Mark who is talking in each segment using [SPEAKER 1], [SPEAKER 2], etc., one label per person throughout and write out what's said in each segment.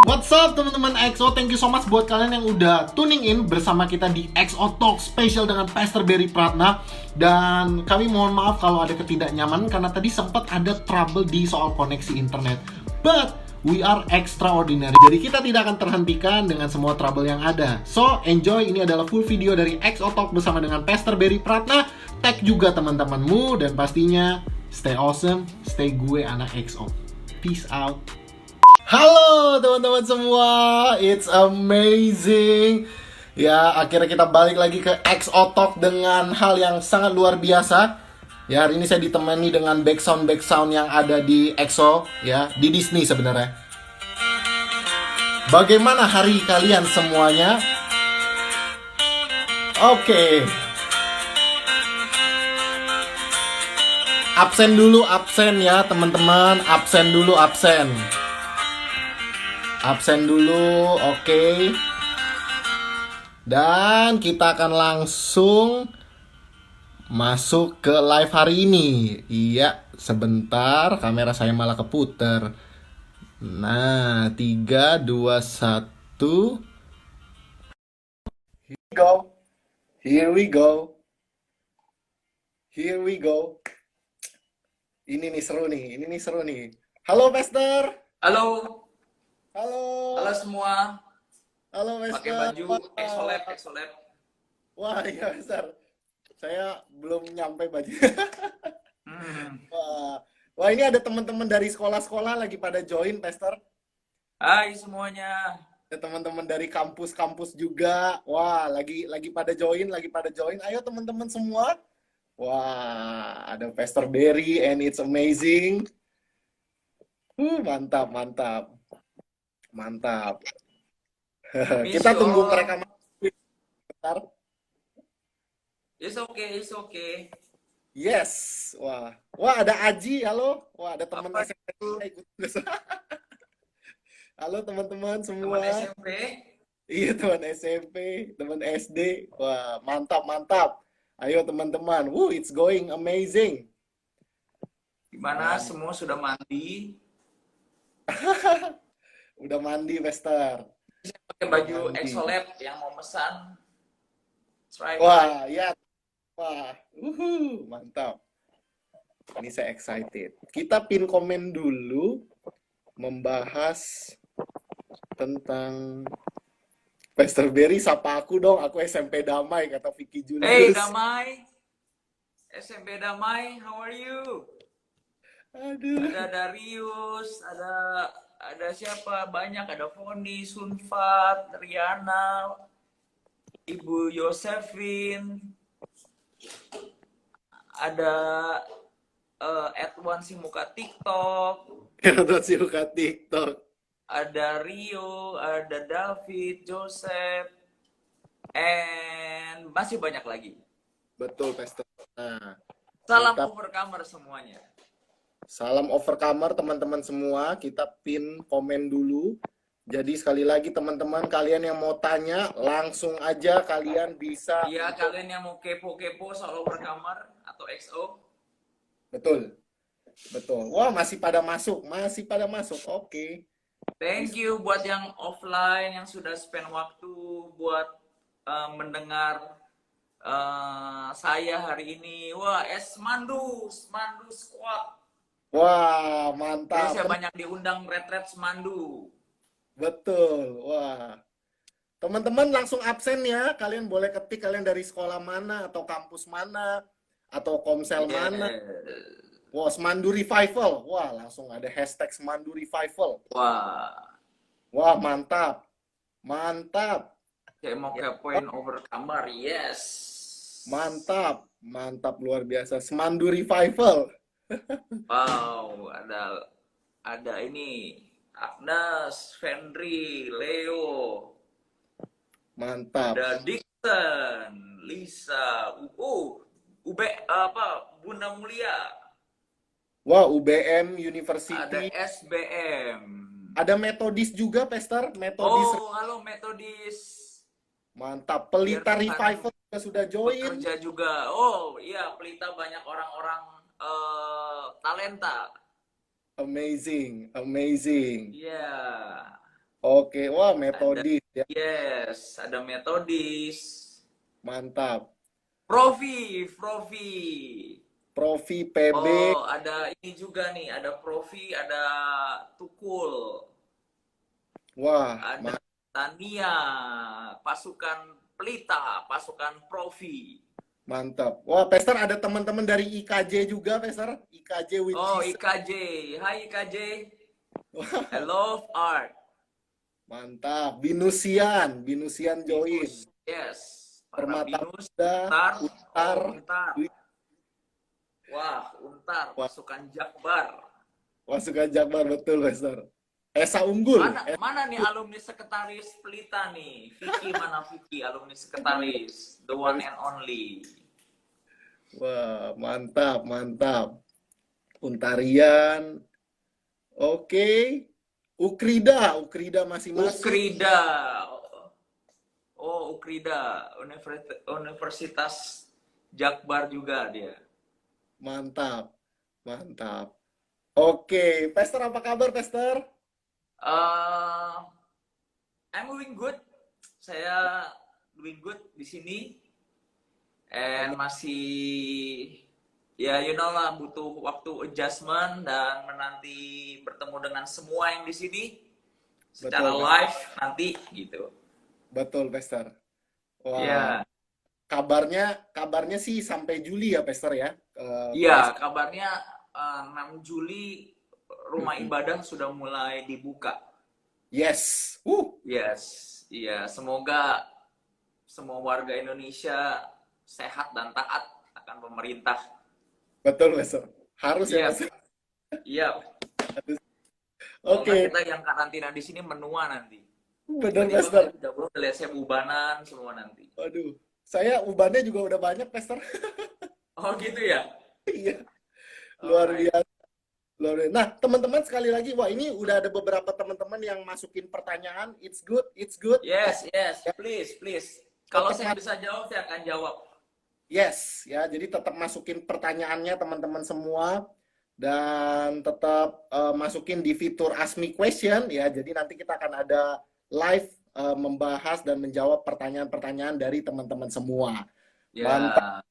[SPEAKER 1] What's up teman-teman EXO, thank you so much buat kalian yang udah tuning in bersama kita di EXO Talk Special dengan Pastor Berry Pratna. Dan kami mohon maaf kalau ada ketidaknyamanan karena tadi sempat ada trouble di soal koneksi internet. But we are extraordinary. Jadi kita tidak akan terhentikan dengan semua trouble yang ada. So enjoy, ini adalah full video dari EXO Talk bersama dengan Pastor Berry Pratna. Tag juga teman-temanmu dan pastinya stay awesome, stay gue anak EXO. Peace out. Halo teman-teman semua, it's amazing. Ya, akhirnya kita balik lagi ke EXO Talk dengan hal yang sangat luar biasa. Ya, hari ini saya ditemani dengan backsound yang ada di EXO, ya, di Disney sebenarnya. Bagaimana hari kalian semuanya? Oke. Absen dulu, absen ya teman-teman. Absen dulu, absen. Absen dulu, oke. Dan kita akan langsung masuk ke live hari ini. Iya, sebentar, kamera saya malah keputer. Nah, 3, 2, 1. Here we go. Here we go. Here we go. Ini nih seru nih. Halo, Pastor.
[SPEAKER 2] Halo,
[SPEAKER 1] Halo.
[SPEAKER 2] halo semua.
[SPEAKER 1] Halo,
[SPEAKER 2] Pakai
[SPEAKER 1] Pastor.
[SPEAKER 2] baju EXO Lab.
[SPEAKER 1] Wah, iya, Pastor. Saya belum nyampe baju. Wah, ini ada teman-teman dari sekolah-sekolah lagi pada join, Pastor.
[SPEAKER 2] Hai semuanya.
[SPEAKER 1] Ada teman-teman dari kampus-kampus juga. Wah, lagi pada join. Ayo teman-teman semua. Wah, ada Pastor Berry and it's amazing. Mantap. Kita tunggu mereka masuk. Bentar.
[SPEAKER 2] It's okay.
[SPEAKER 1] Yes. Wah, ada Aji. Halo. Wah, ada teman
[SPEAKER 2] Apa
[SPEAKER 1] SMP
[SPEAKER 2] itu?
[SPEAKER 1] ikut. Halo teman-teman semua.
[SPEAKER 2] Teman SMP.
[SPEAKER 1] Iya, teman SMP, teman SD. Wah, mantap. Ayo teman-teman. It's going amazing.
[SPEAKER 2] Gimana semua sudah mandi?
[SPEAKER 1] Udah mandi, Pastor.
[SPEAKER 2] Pakai baju
[SPEAKER 1] Mandi.
[SPEAKER 2] EXO Lab yang mau pesan. That's right.
[SPEAKER 1] Wah, ya. Mantap. Ini saya excited. Kita pin komen dulu membahas tentang Pastor Berry. Sapa aku dong, aku SMP Damai, kata Vicky Julius.
[SPEAKER 2] Hey Damai, SMP Damai, how are you?
[SPEAKER 1] Aduh.
[SPEAKER 2] Ada Darius, ada siapa? Banyak, ada Foni, Sunfat, Riana, Ibu Josephine, ada Edwan si muka TikTok,
[SPEAKER 1] Yang sih buka TikTok.
[SPEAKER 2] ada Rio, ada David, Joseph, and masih banyak lagi.
[SPEAKER 1] Betul, Pastor. Nah,
[SPEAKER 2] Salam
[SPEAKER 1] kita-
[SPEAKER 2] overcomer semuanya.
[SPEAKER 1] salam overcomer teman-teman semua. Kita pin komen dulu. Jadi sekali lagi teman-teman, kalian yang mau tanya langsung aja, kalian bisa.
[SPEAKER 2] Iya, kalian yang mau kepo-kepo soal overcomer atau XO,
[SPEAKER 1] Betul. Wah, masih pada masuk. Oke.
[SPEAKER 2] thank you buat yang offline yang sudah spend waktu buat mendengar saya hari ini. Wah, Mandu Squad.
[SPEAKER 1] Wah,
[SPEAKER 2] Jadi
[SPEAKER 1] mantap.
[SPEAKER 2] saya banyak diundang retret Mandu.
[SPEAKER 1] Betul. Wah. Teman-teman langsung absen ya. Kalian boleh ketik kalian dari sekolah mana atau kampus mana atau komsel mana. Wah, Semandu Revival. Wah, langsung ada hashtag Semandu Revival. Wah, mantap.
[SPEAKER 2] Saya mau kepoin overcomer, yes.
[SPEAKER 1] Mantap luar biasa. Semandu Revival.
[SPEAKER 2] Wow, ada ini Agnes, Fendri, Leo,
[SPEAKER 1] Mantap.
[SPEAKER 2] ada Dixon, Lisa, Bunda Mulia,
[SPEAKER 1] Wah, UBM
[SPEAKER 2] ada
[SPEAKER 1] University.
[SPEAKER 2] SBM.
[SPEAKER 1] Ada Metodis juga, Pastor. Metodis.
[SPEAKER 2] Oh, halo Metodis.
[SPEAKER 1] Mantap. Pelita
[SPEAKER 2] Biar Tuhan
[SPEAKER 1] Revival juga sudah join.
[SPEAKER 2] Bekerja juga. Oh, iya, Pelita banyak orang-orang talenta.
[SPEAKER 1] Amazing.
[SPEAKER 2] Iya.
[SPEAKER 1] Oke, wah
[SPEAKER 2] Ada
[SPEAKER 1] metodis ya,
[SPEAKER 2] yes, ada metodis.
[SPEAKER 1] mantap.
[SPEAKER 2] Profi, profi.
[SPEAKER 1] Profi PB,
[SPEAKER 2] Oh, ada ini juga nih, ada profi, ada tukul,
[SPEAKER 1] wah
[SPEAKER 2] ada Tania, pasukan pelita, pasukan profi.
[SPEAKER 1] mantap. Wah, Pester ada teman-teman dari IKJ juga, Pester. IKJ with
[SPEAKER 2] Oh,
[SPEAKER 1] Jesus.
[SPEAKER 2] IKJ. Hai IKJ. I
[SPEAKER 1] Wah,
[SPEAKER 2] love art.
[SPEAKER 1] mantap. Binusian, Binusian join.
[SPEAKER 2] Binus. Yes. Para
[SPEAKER 1] Permata
[SPEAKER 2] binus,
[SPEAKER 1] Muda,
[SPEAKER 2] untar.
[SPEAKER 1] Untar,
[SPEAKER 2] Oh, untar. Wah, untar.
[SPEAKER 1] wah,
[SPEAKER 2] Pasukan Jakbar.
[SPEAKER 1] pasukan Jabar betul, Pester. Esa Unggul.
[SPEAKER 2] Mana mana nih alumni sekretaris pelita nih? Vicky mana Vicky alumni sekretaris? The one and only.
[SPEAKER 1] Wah, mantap, mantap. Untarian. Oke. Ukrida, Ukrida masing-masing.
[SPEAKER 2] Ukrida. Oh, Ukrida. Universitas Jakbar juga dia.
[SPEAKER 1] Mantap, mantap. Oke, Pester apa kabar, Pester?
[SPEAKER 2] Uh, I'm doing good. Saya doing good di sini. And masih ya you know lah butuh waktu adjustment dan menanti bertemu dengan semua yang di sini secara
[SPEAKER 1] Betul,
[SPEAKER 2] live nanti gitu.
[SPEAKER 1] betul, Pester. Wah,
[SPEAKER 2] Iya.
[SPEAKER 1] kabarnya sih sampai Juli ya, Pester ya.
[SPEAKER 2] Iya, kabarnya 6 Juli rumah
[SPEAKER 1] Mm-mm.
[SPEAKER 2] ibadah sudah mulai dibuka.
[SPEAKER 1] Yes.
[SPEAKER 2] Yes. Iya, semoga semua warga Indonesia sehat dan taat akan pemerintah.
[SPEAKER 1] Betul, Pester. Harus ya,
[SPEAKER 2] Iya,
[SPEAKER 1] Pester.
[SPEAKER 2] iya. Kalau nggak
[SPEAKER 1] Oke,
[SPEAKER 2] kita yang karantina di sini menua nanti.
[SPEAKER 1] bener,
[SPEAKER 2] Tiba-tiba
[SPEAKER 1] Pester.
[SPEAKER 2] udah belum lihat saya ubanan semua nanti.
[SPEAKER 1] Waduh, saya ubannya juga udah banyak, Pester.
[SPEAKER 2] Oh gitu ya?
[SPEAKER 1] Iya, luar
[SPEAKER 2] Alright.
[SPEAKER 1] biasa. Luar biasa. Nah, teman-teman sekali lagi, wah ini udah ada beberapa teman-teman yang masukin pertanyaan. It's good, it's good.
[SPEAKER 2] Yes, yes, please, please. Kalau
[SPEAKER 1] Tetap
[SPEAKER 2] saya bisa jawab, saya akan jawab.
[SPEAKER 1] yes, ya. Jadi tetap masukin pertanyaannya teman-teman semua dan tetap masukin di fitur Ask Me Question ya. Jadi nanti kita akan ada live membahas dan menjawab pertanyaan-pertanyaan dari teman-teman semua. Mantap.
[SPEAKER 2] Ya,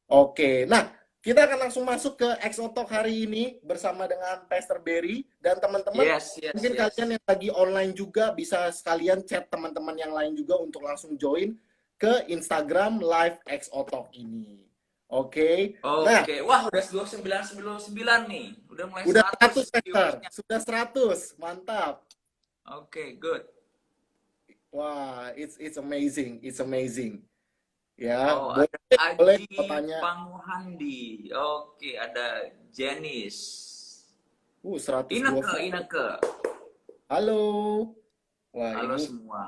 [SPEAKER 1] Oke. Nah, kita akan langsung masuk ke XO Talk hari ini bersama dengan Pastor Berry dan teman-teman.
[SPEAKER 2] yes, yes,
[SPEAKER 1] Mungkin
[SPEAKER 2] yes.
[SPEAKER 1] kalian yang lagi online juga bisa sekalian chat teman-teman yang lain juga untuk langsung join ke Instagram Live XO Talk ini. Oke. Nah,
[SPEAKER 2] Oke, wah udah 2999 nih. Udah mulai
[SPEAKER 1] udah 100
[SPEAKER 2] 100
[SPEAKER 1] Pastor.
[SPEAKER 2] viewersnya.
[SPEAKER 1] Sudah 100. Mantap.
[SPEAKER 2] Oke, good.
[SPEAKER 1] Wah, it's amazing. It's amazing. Ya,
[SPEAKER 2] Oh,
[SPEAKER 1] boleh
[SPEAKER 2] ada
[SPEAKER 1] boleh
[SPEAKER 2] Aji
[SPEAKER 1] mau tanya.
[SPEAKER 2] Panguhandi. Oke, ada Janice.
[SPEAKER 1] 120.
[SPEAKER 2] Ineke.
[SPEAKER 1] Halo. Wah,
[SPEAKER 2] Halo
[SPEAKER 1] ini
[SPEAKER 2] semua.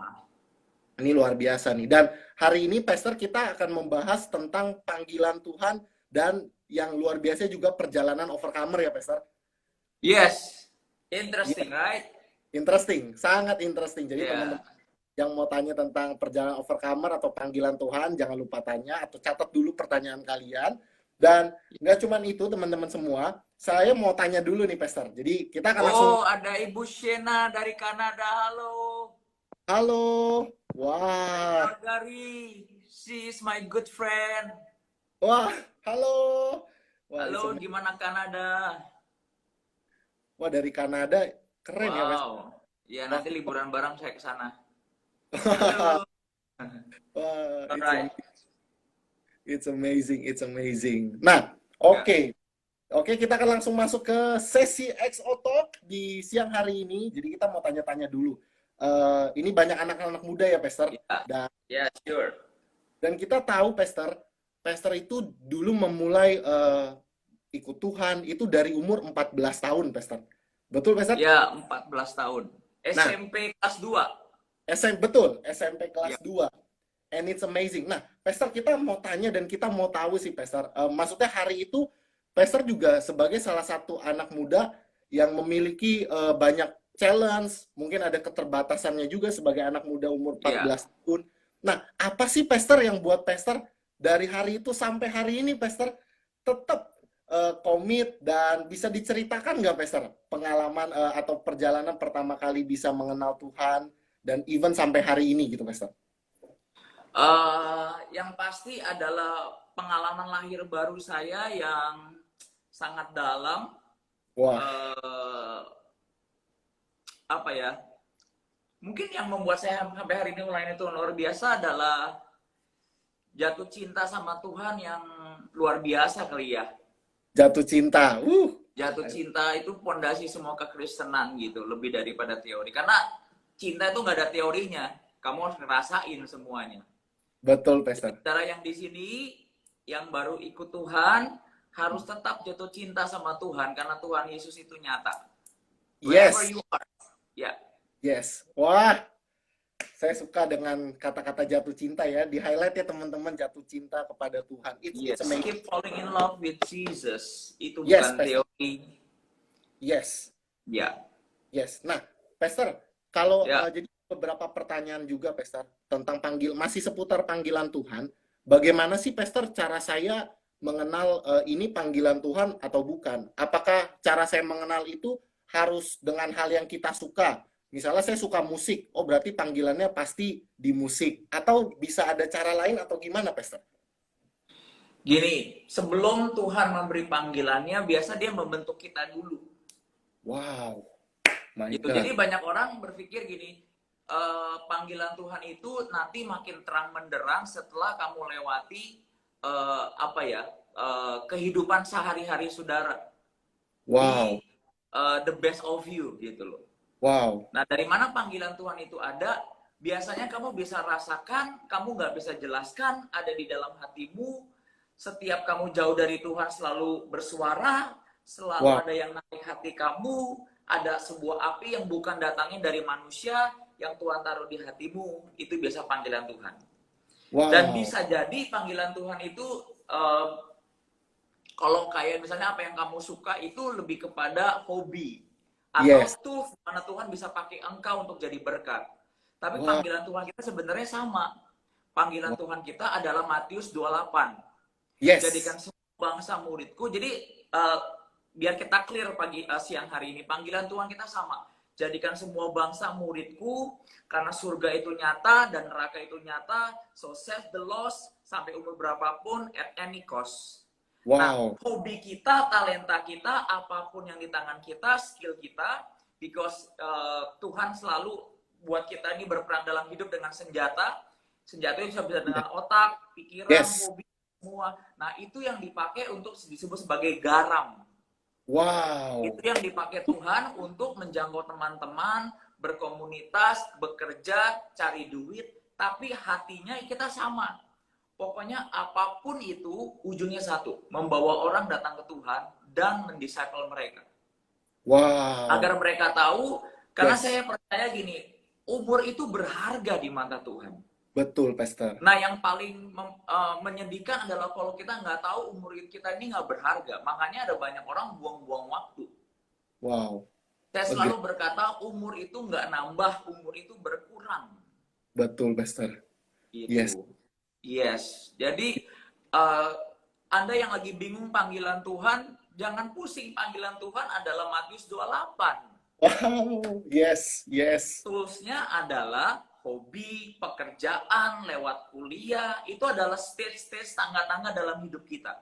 [SPEAKER 1] luar biasa nih. Dan hari ini Pastor kita akan membahas tentang panggilan Tuhan dan yang luar biasa juga perjalanan overcomer ya, Pastor.
[SPEAKER 2] Yes, interesting, right?
[SPEAKER 1] Interesting, sangat interesting. Jadi
[SPEAKER 2] Yeah.
[SPEAKER 1] teman-teman yang mau tanya tentang perjalanan overcomer atau panggilan Tuhan, jangan lupa tanya atau catat dulu pertanyaan kalian. Dan nggak cuma itu teman-teman semua, saya mau tanya dulu nih Pastor. Jadi kita akan langsung,
[SPEAKER 2] Oh, ada Ibu Shena dari Kanada. Halo.
[SPEAKER 1] halo, wah,
[SPEAKER 2] Margari. She is my good friend.
[SPEAKER 1] wah, halo, wah,
[SPEAKER 2] Halo, gimana Kanada?
[SPEAKER 1] wah dari Kanada, keren ya Pastor.
[SPEAKER 2] Wow. Ya, nanti liburan bareng saya ke sana. Halo.
[SPEAKER 1] Wah,
[SPEAKER 2] Alright.
[SPEAKER 1] it's amazing, it's amazing. Nah, oke. Oke, kita akan langsung masuk ke sesi XO Talk di siang hari ini. Jadi kita mau tanya-tanya dulu. Ini banyak anak-anak muda ya, Pastor.
[SPEAKER 2] Ya, yeah, sure.
[SPEAKER 1] Dan kita tahu, Pastor itu dulu memulai ikut Tuhan itu dari umur 14 tahun, Pastor. Betul, Pastor?
[SPEAKER 2] Ya, 14 tahun. SMP kelas 2.
[SPEAKER 1] Betul, SMP kelas 2. And it's amazing. Nah, Pastor, kita mau tanya dan kita mau tahu sih, Pastor. Maksudnya hari itu, Pastor juga sebagai salah satu anak muda yang memiliki banyak challenge, mungkin ada keterbatasannya juga sebagai anak muda umur 14 tahun. Nah, apa sih, Pastor, yang buat Pastor dari hari itu sampai hari ini, Pastor, tetap komit, dan bisa diceritakan nggak, Pastor, pengalaman atau perjalanan pertama kali bisa mengenal Tuhan dan even sampai hari ini gitu, Pastor?
[SPEAKER 2] Yang pasti adalah pengalaman lahir baru saya yang sangat dalam.
[SPEAKER 1] Wah,
[SPEAKER 2] eh, Apa ya? Mungkin yang membuat saya sampai hari ini mulai itu luar biasa adalah jatuh cinta sama Tuhan yang luar biasa kali ya.
[SPEAKER 1] jatuh cinta.
[SPEAKER 2] Jatuh cinta itu pondasi semua kekristenan gitu, lebih daripada teori. Karena cinta itu nggak ada teorinya, kamu harus ngerasain semuanya.
[SPEAKER 1] Betul, Pastor.
[SPEAKER 2] Cara yang di sini, yang baru ikut Tuhan, harus tetap jatuh cinta sama Tuhan, karena Tuhan Yesus itu nyata. Wherever
[SPEAKER 1] Yes,
[SPEAKER 2] you are. Ya.
[SPEAKER 1] yes. Wah, saya suka dengan kata-kata jatuh cinta ya. Di highlight ya teman-teman, jatuh cinta kepada Tuhan. It's
[SPEAKER 2] Yes.
[SPEAKER 1] amazing.
[SPEAKER 2] Keep falling in love with Jesus. Itu
[SPEAKER 1] Yes,
[SPEAKER 2] bukan
[SPEAKER 1] Pastor.
[SPEAKER 2] teori.
[SPEAKER 1] Yes,
[SPEAKER 2] Ya.
[SPEAKER 1] yes. Nah, Pastor, kalau
[SPEAKER 2] Ya.
[SPEAKER 1] jadi beberapa pertanyaan juga, Pastor, tentang masih seputar panggilan Tuhan. Bagaimana sih, Pastor, cara saya mengenal ini panggilan Tuhan atau bukan? Apakah cara saya mengenal itu harus dengan hal yang kita suka? Misalnya saya suka musik, oh berarti panggilannya pasti di musik. Atau bisa ada cara lain atau gimana, Pastor?
[SPEAKER 2] Gini, sebelum Tuhan memberi panggilannya, biasa dia membentuk kita dulu.
[SPEAKER 1] Wow, my
[SPEAKER 2] Gitu.
[SPEAKER 1] God.
[SPEAKER 2] Jadi banyak orang berpikir gini, panggilan Tuhan itu nanti makin terang benderang setelah kamu lewati kehidupan sehari-hari saudara.
[SPEAKER 1] Wow,
[SPEAKER 2] Be the best of you gitu loh.
[SPEAKER 1] wow,
[SPEAKER 2] Nah, dari mana panggilan Tuhan itu ada? Biasanya kamu bisa rasakan, kamu nggak bisa jelaskan, ada di dalam hatimu. Setiap kamu jauh dari Tuhan selalu bersuara, selalu
[SPEAKER 1] wow,
[SPEAKER 2] ada yang narik hati kamu, ada sebuah api yang bukan datangnya dari manusia, yang Tuhan taruh di hatimu, itu biasa panggilan Tuhan. Dan
[SPEAKER 1] wow.
[SPEAKER 2] bisa jadi panggilan Tuhan itu, kalau kayak misalnya apa yang kamu suka itu lebih kepada hobi. Atau
[SPEAKER 1] Yes.
[SPEAKER 2] tools mana Tuhan bisa pakai engkau untuk jadi berkat. Tapi
[SPEAKER 1] Wow,
[SPEAKER 2] panggilan Tuhan kita sebenarnya sama. Panggilan
[SPEAKER 1] wow.
[SPEAKER 2] Tuhan kita adalah Matius 28.
[SPEAKER 1] Yes.
[SPEAKER 2] Jadikan semua bangsa muridku. Jadi biar kita clear siang hari ini, panggilan Tuhan kita sama. Jadikan semua bangsa muridku, karena surga itu nyata dan neraka itu nyata. So save the lost sampai umur berapapun at any cost. Nah,
[SPEAKER 1] Wow.
[SPEAKER 2] hobi kita, talenta kita, apapun yang di tangan kita, skill kita, because Tuhan selalu buat kita ini berperan dalam hidup dengan senjata. Senjata itu bisa dengan otak, pikiran,
[SPEAKER 1] Yes.
[SPEAKER 2] hobi, semua. Nah, itu yang dipakai untuk disebut sebagai garam.
[SPEAKER 1] Wow.
[SPEAKER 2] Itu yang dipakai Tuhan untuk menjangkau teman-teman, berkomunitas, bekerja, cari duit, tapi hatinya kita sama. Pokoknya apapun itu ujungnya satu, membawa orang datang ke Tuhan dan mendisciple mereka.
[SPEAKER 1] Wow.
[SPEAKER 2] Agar mereka tahu, karena
[SPEAKER 1] Yes.
[SPEAKER 2] saya percaya gini, umur itu berharga di mata Tuhan.
[SPEAKER 1] Betul, Pastor.
[SPEAKER 2] Nah, yang paling menyedihkan adalah kalau kita nggak tahu umur kita ini nggak berharga. Makanya ada banyak orang buang-buang waktu.
[SPEAKER 1] Wow.
[SPEAKER 2] Saya selalu berkata, umur itu nggak nambah, umur itu berkurang.
[SPEAKER 1] Betul, Pastor.
[SPEAKER 2] Gitu.
[SPEAKER 1] Yes.
[SPEAKER 2] Yes. Jadi Anda yang lagi bingung panggilan Tuhan, jangan pusing. Panggilan Tuhan adalah Matius 28.
[SPEAKER 1] Wow. Yes. Yes.
[SPEAKER 2] Toolsnya adalah hobi, pekerjaan, lewat kuliah. Itu adalah stage-stage, tangga-tangga dalam hidup kita.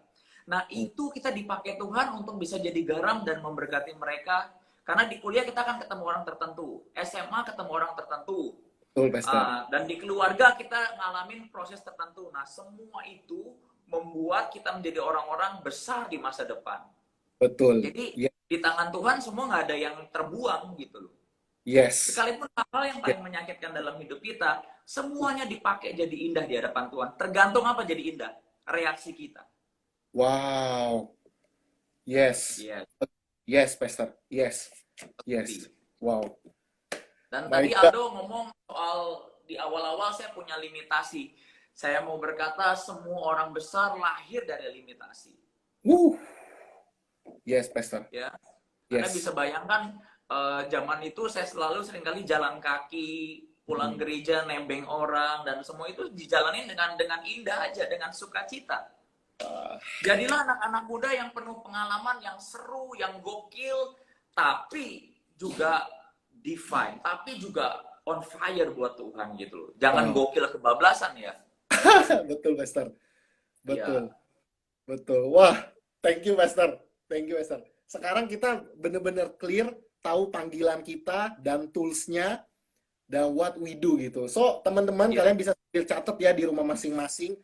[SPEAKER 2] Nah, itu kita dipakai Tuhan untuk bisa jadi garam dan memberkati mereka. Karena di kuliah kita akan ketemu orang tertentu. SMA ketemu orang tertentu.
[SPEAKER 1] Betul, Pastor.
[SPEAKER 2] Dan di keluarga kita ngalamin proses tertentu. Nah, semua itu membuat kita menjadi orang-orang besar di masa depan.
[SPEAKER 1] Betul.
[SPEAKER 2] Jadi
[SPEAKER 1] Yes.
[SPEAKER 2] di tangan Tuhan semua nggak ada yang terbuang gitu loh.
[SPEAKER 1] Yes.
[SPEAKER 2] Sekalipun hal yang paling menyakitkan dalam hidup kita, semuanya dipakai jadi indah di hadapan Tuhan. Tergantung apa jadi indah? Reaksi kita.
[SPEAKER 1] Wow. Yes.
[SPEAKER 2] Yes.
[SPEAKER 1] Yes, Pastor. Yes. Yes. Wow.
[SPEAKER 2] Dan
[SPEAKER 1] Baik,
[SPEAKER 2] tadi Aldo ngomong soal di awal-awal saya punya limitasi. Saya mau berkata semua orang besar lahir dari limitasi.
[SPEAKER 1] Yes, Pastor.
[SPEAKER 2] Ya. Anda
[SPEAKER 1] Yes.
[SPEAKER 2] bisa bayangkan zaman itu saya selalu seringkali jalan kaki, pulang gereja, nembeng orang dan semua itu dijalanin dengan indah aja, dengan sukacita. Jadilah anak-anak muda yang penuh pengalaman, yang seru, yang gokil, tapi juga divine, tapi juga on fire buat Tuhan gitu loh. Jangan
[SPEAKER 1] Wow.
[SPEAKER 2] gokil kebablasan ya.
[SPEAKER 1] Betul, Pastor. Betul.
[SPEAKER 2] Iya.
[SPEAKER 1] Betul. Wah, thank you, Pastor. Thank you, Pastor. Sekarang kita benar-benar clear, tahu panggilan kita dan tools-nya dan what we do gitu. So, teman-teman
[SPEAKER 2] Iya.
[SPEAKER 1] kalian bisa sambil catat ya di rumah masing-masing.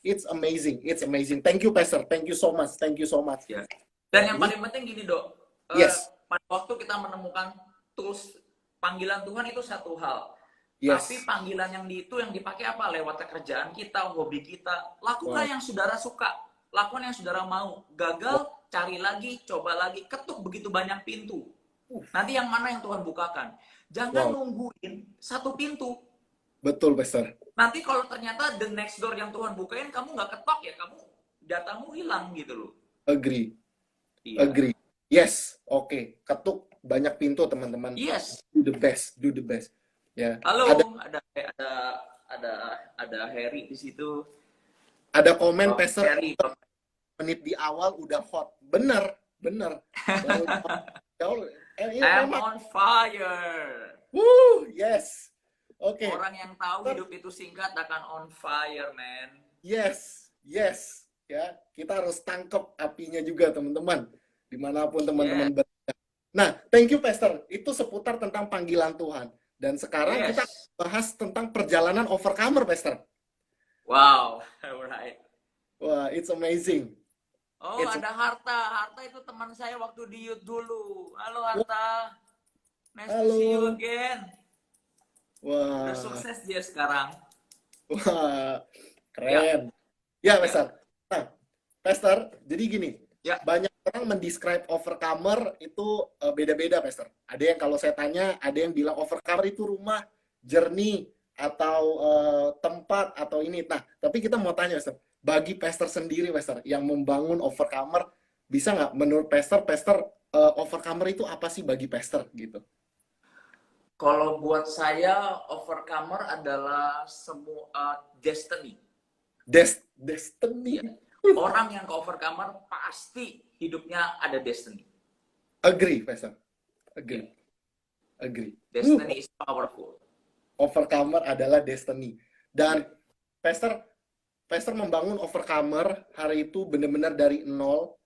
[SPEAKER 1] It's amazing. It's amazing. Thank you, Pastor. Thank you so much. Thank you so much.
[SPEAKER 2] Iya. Dan yang
[SPEAKER 1] Ini,
[SPEAKER 2] paling penting gini, Dok.
[SPEAKER 1] yes.
[SPEAKER 2] Pada waktu kita menemukan tools panggilan Tuhan itu satu hal. Tapi
[SPEAKER 1] Yes.
[SPEAKER 2] panggilan yang itu yang dipakai apa? Lewat kerjaan kita, hobi kita. Lakukan
[SPEAKER 1] Wow.
[SPEAKER 2] yang saudara suka. Lakukan yang saudara mau. Gagal, cari lagi, coba lagi. Ketuk begitu banyak pintu. Nanti yang mana yang Tuhan bukakan. Jangan
[SPEAKER 1] Wow.
[SPEAKER 2] nungguin satu pintu.
[SPEAKER 1] Betul, Pastor.
[SPEAKER 2] Nanti kalau ternyata the next door yang Tuhan bukain, kamu nggak ketok ya, kamu datamu hilang gitu loh.
[SPEAKER 1] Agree.
[SPEAKER 2] Iya.
[SPEAKER 1] Agree. Yes. Oke. Ketuk banyak pintu, teman-teman.
[SPEAKER 2] Yes.
[SPEAKER 1] Do the best. Do the best. Ya.
[SPEAKER 2] Halo,
[SPEAKER 1] Ada
[SPEAKER 2] ada Harry di situ.
[SPEAKER 1] ada komen,
[SPEAKER 2] Oh,
[SPEAKER 1] Pastor.
[SPEAKER 2] Harry.
[SPEAKER 1] Menit di awal udah hot. Bener. Bener.
[SPEAKER 2] I'm on fire.
[SPEAKER 1] Woo, yes. Oke.
[SPEAKER 2] Orang yang tahu hidup itu singkat akan on fire, man.
[SPEAKER 1] Yes. Yes. Ya, kita harus tangkap apinya juga, teman-teman. Dimanapun teman-teman berada. Nah, thank you, Pastor. Itu seputar tentang panggilan Tuhan. Dan sekarang
[SPEAKER 2] Yes.
[SPEAKER 1] kita bahas tentang perjalanan overcomer, Pastor.
[SPEAKER 2] Wow, alright.
[SPEAKER 1] Wah, it's amazing.
[SPEAKER 2] Oh, ada Harta. Harta itu teman saya waktu di youth dulu. Halo, Harta. Nice to
[SPEAKER 1] Halo.
[SPEAKER 2] see you again.
[SPEAKER 1] Wah,
[SPEAKER 2] Udah sukses dia sekarang.
[SPEAKER 1] wah, keren. Ya, Pastor. Nah, Pastor, jadi gini.
[SPEAKER 2] Ya.
[SPEAKER 1] Banyak orang mendescribe overcomer itu beda-beda, Pastor. Ada yang kalau saya tanya, ada yang bilang overcomer itu rumah, journey, atau tempat, atau ini. Nah, tapi kita mau tanya, Pastor. Bagi Pastor sendiri, Pastor, yang membangun overcomer, bisa nggak menurut Pastor, overcomer itu apa sih bagi Pastor gitu?
[SPEAKER 2] Kalau buat saya, overcomer adalah semua destiny.
[SPEAKER 1] Destiny.
[SPEAKER 2] Ya. Orang yang ke overcomer pasti hidupnya ada destiny.
[SPEAKER 1] Agree, Pastor. Agree. Agree.
[SPEAKER 2] Destiny is powerful.
[SPEAKER 1] Overcomer adalah destiny. Dan Pastor membangun overcomer hari itu benar-benar dari nol,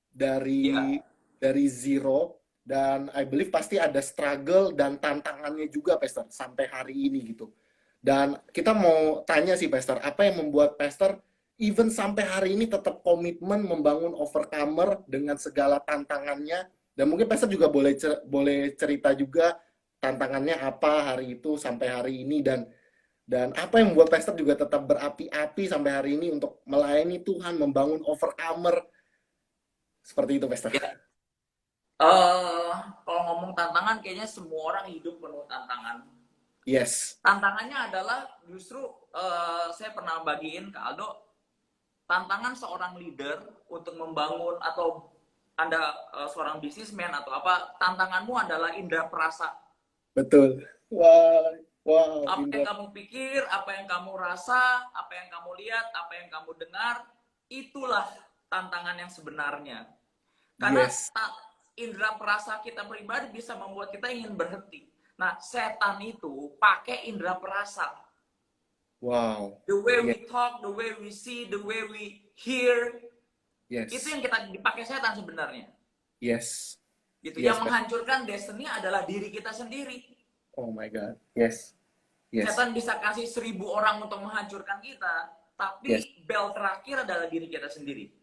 [SPEAKER 1] dari zero, dan I believe pasti ada struggle dan tantangannya juga, Pastor, sampai hari ini gitu. Dan kita mau tanya sih, Pastor, apa yang membuat Pastor even sampai hari ini tetap komitmen membangun overcomer dengan segala tantangannya, dan mungkin Pastor juga boleh cerita juga tantangannya apa hari itu sampai hari ini, dan apa yang membuat Pastor juga tetap berapi-api sampai hari ini untuk melayani Tuhan, membangun overcomer seperti itu, Pastor.
[SPEAKER 2] Ya. Kalau ngomong tantangan, kayaknya semua orang hidup penuh tantangan.
[SPEAKER 1] Yes.
[SPEAKER 2] Tantangannya adalah justru saya pernah bagiin ke Aldo, tantangan seorang leader untuk membangun atau Anda seorang bisnismen atau apa, tantanganmu adalah indera perasa.
[SPEAKER 1] Betul. Wow.
[SPEAKER 2] Apa yang kamu pikir, apa yang kamu rasa, apa yang kamu lihat, apa yang kamu dengar, itulah tantangan yang sebenarnya. Karena indera perasa kita pribadi bisa membuat kita ingin berhenti. Nah, setan itu pakai indera perasa.
[SPEAKER 1] Wow.
[SPEAKER 2] The way we talk, the way we see, the way we hear, itu yang kita dipakai setan sebenarnya.
[SPEAKER 1] Yes.
[SPEAKER 2] Gitu. Yang menghancurkan destiny adalah diri kita sendiri.
[SPEAKER 1] Oh my God. Yes.
[SPEAKER 2] Setan bisa kasih 1000 orang untuk menghancurkan kita, tapi bel terakhir adalah diri kita sendiri.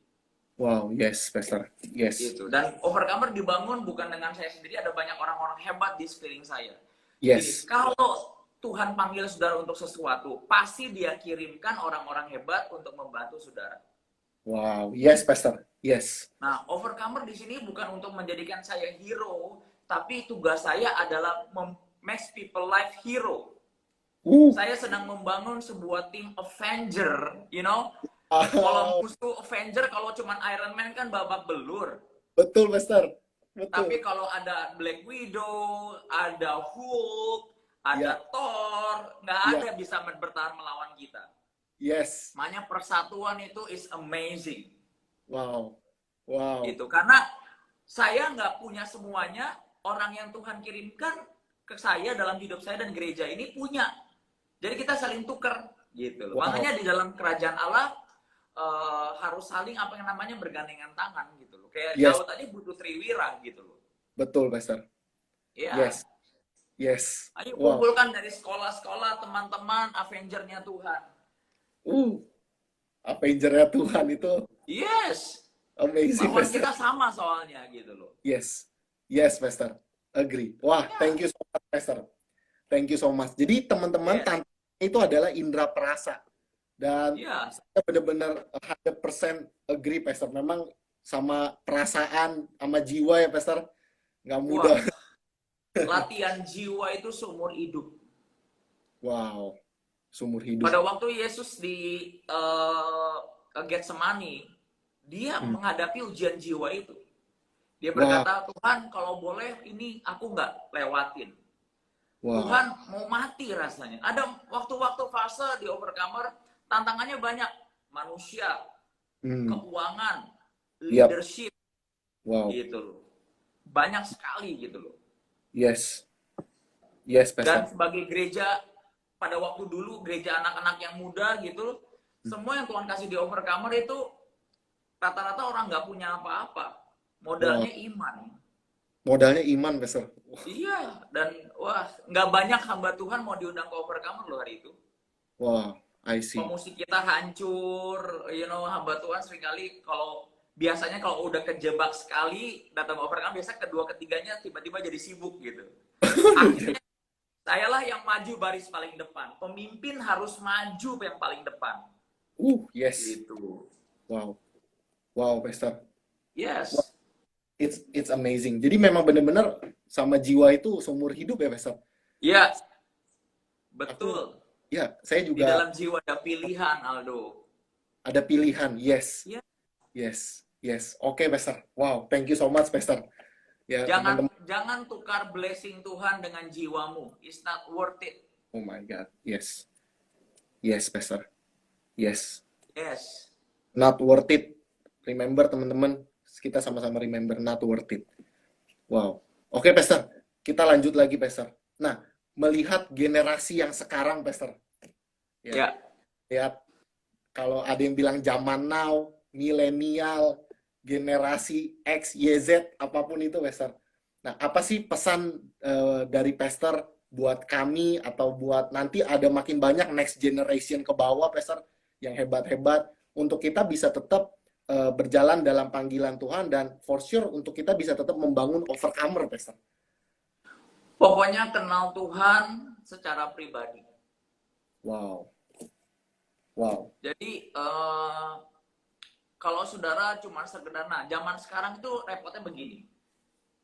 [SPEAKER 1] Wow, yes, Pastor. Yes.
[SPEAKER 2] Gitu. Dan overcomer dibangun bukan dengan saya sendiri, ada banyak orang-orang hebat di sekeliling saya.
[SPEAKER 1] Yes.
[SPEAKER 2] Jadi, kalau Tuhan panggil saudara untuk sesuatu, pasti dia kirimkan orang-orang hebat untuk membantu saudara.
[SPEAKER 1] Wow, yes, Pastor. Yes.
[SPEAKER 2] Nah, overcomer di sini bukan untuk menjadikan saya hero, tapi tugas saya adalah make people life hero. Saya sedang membangun sebuah tim Avenger, you know. Kalau musuh Avenger, kalau cuman Iron Man kan babak belur.
[SPEAKER 1] Betul, Pastor. Betul.
[SPEAKER 2] Tapi kalau ada Black Widow, ada Hulk, ada Thor, nggak ada bisa bertahan melawan kita.
[SPEAKER 1] Yes.
[SPEAKER 2] Makanya persatuan itu is amazing.
[SPEAKER 1] Wow. Wow.
[SPEAKER 2] Gitu. Karena saya nggak punya semuanya, orang yang Tuhan kirimkan ke saya dalam hidup saya dan gereja ini punya. Jadi kita saling tukar gitu loh.
[SPEAKER 1] Wow.
[SPEAKER 2] Makanya di dalam kerajaan Allah harus saling apa yang namanya bergandengan tangan gitu loh. Kayak
[SPEAKER 1] Yes.
[SPEAKER 2] Daud tadi butuh triwira gitu loh.
[SPEAKER 1] Betul, Pastor.
[SPEAKER 2] Iya.
[SPEAKER 1] Yes. Yes.
[SPEAKER 2] Ayo
[SPEAKER 1] Wow.
[SPEAKER 2] kumpulkan dari sekolah-sekolah teman-teman Avenger-nya Tuhan.
[SPEAKER 1] Avenger-nya Tuhan itu
[SPEAKER 2] Yes.
[SPEAKER 1] amazing,
[SPEAKER 2] Lawan
[SPEAKER 1] Pastor.
[SPEAKER 2] kita sama soalnya gitu loh.
[SPEAKER 1] Yes. Yes, Pastor. Agree. Wah, thank you so much, Pastor. Thank you so much. Jadi teman-teman,
[SPEAKER 2] Yes.
[SPEAKER 1] tantangan itu adalah indera perasa. Dan
[SPEAKER 2] Iya.
[SPEAKER 1] saya benar-benar 100% agree, Pastor. Memang sama perasaan, sama jiwa ya, Pastor. Nggak mudah.
[SPEAKER 2] Wah. Latihan jiwa itu seumur hidup.
[SPEAKER 1] Wow. Seumur hidup.
[SPEAKER 2] Pada waktu Yesus di Getsemani, dia menghadapi ujian jiwa itu. Dia berkata, Tuhan kalau boleh ini aku nggak lewatin.
[SPEAKER 1] Wow.
[SPEAKER 2] Tuhan mau mati rasanya. Ada waktu-waktu fase di Overcomer, tantangannya banyak. Manusia, keuangan, leadership,
[SPEAKER 1] Wow.
[SPEAKER 2] gitu loh. Banyak sekali gitu loh.
[SPEAKER 1] Yes. Yes,
[SPEAKER 2] Dan
[SPEAKER 1] Pastor.
[SPEAKER 2] sebagai gereja, pada waktu dulu, gereja anak-anak yang muda gitu loh, semua yang Tuhan kasih di Overcomer itu, rata-rata orang nggak punya apa-apa. Modalnya iman.
[SPEAKER 1] Modalnya iman, Pastor.
[SPEAKER 2] Iya, dan wah, nggak banyak hamba Tuhan mau diundang ke Overcomer loh hari itu.
[SPEAKER 1] Wow, I see.
[SPEAKER 2] Pemusik kita hancur, hamba Tuhan seringkali biasanya kalau udah kejebak sekali datang ke Overcomer, biasa kedua ketiganya tiba-tiba jadi sibuk gitu. Akhirnya sayalah yang maju baris paling depan. Pemimpin harus maju yang paling depan.
[SPEAKER 1] Yes.
[SPEAKER 2] Gitu.
[SPEAKER 1] Wow. Wow, Pastor.
[SPEAKER 2] Yes.
[SPEAKER 1] It's amazing. Jadi memang benar-benar sama jiwa itu seumur hidup ya, Pastor.
[SPEAKER 2] Iya. Betul.
[SPEAKER 1] Ya, saya
[SPEAKER 2] Di
[SPEAKER 1] juga
[SPEAKER 2] dalam jiwa ada pilihan, Aldo.
[SPEAKER 1] ada pilihan. Yes.
[SPEAKER 2] Iya.
[SPEAKER 1] Yes. Yes. Oke, Pastor. Wow, thank you so much, Pastor. Ya, teman-teman.
[SPEAKER 2] Jangan tukar blessing Tuhan dengan jiwamu. It's not worth it.
[SPEAKER 1] Oh my God. Yes. Yes, Pastor. Yes.
[SPEAKER 2] Yes.
[SPEAKER 1] Not worth it. Remember, teman-teman, kita sama-sama remember, not worth it. Wow. Oke, Pastor. Kita lanjut lagi, Pastor. Nah, melihat generasi yang sekarang, Pastor.
[SPEAKER 2] Ya.
[SPEAKER 1] Lihat, kalau ada yang bilang zaman now, milenial, generasi X, Y, Z, apapun itu, Pastor. Nah, apa sih pesan dari Pastor buat kami atau buat nanti ada makin banyak next generation ke bawah, Pastor, yang hebat-hebat, untuk kita bisa tetap berjalan dalam panggilan Tuhan dan for sure untuk kita bisa tetap membangun Overcomer, Pastor.
[SPEAKER 2] Pokoknya kenal Tuhan secara pribadi.
[SPEAKER 1] Wow. Wow.
[SPEAKER 2] Jadi kalau saudara cuma sekedar, zaman sekarang itu repotnya begini.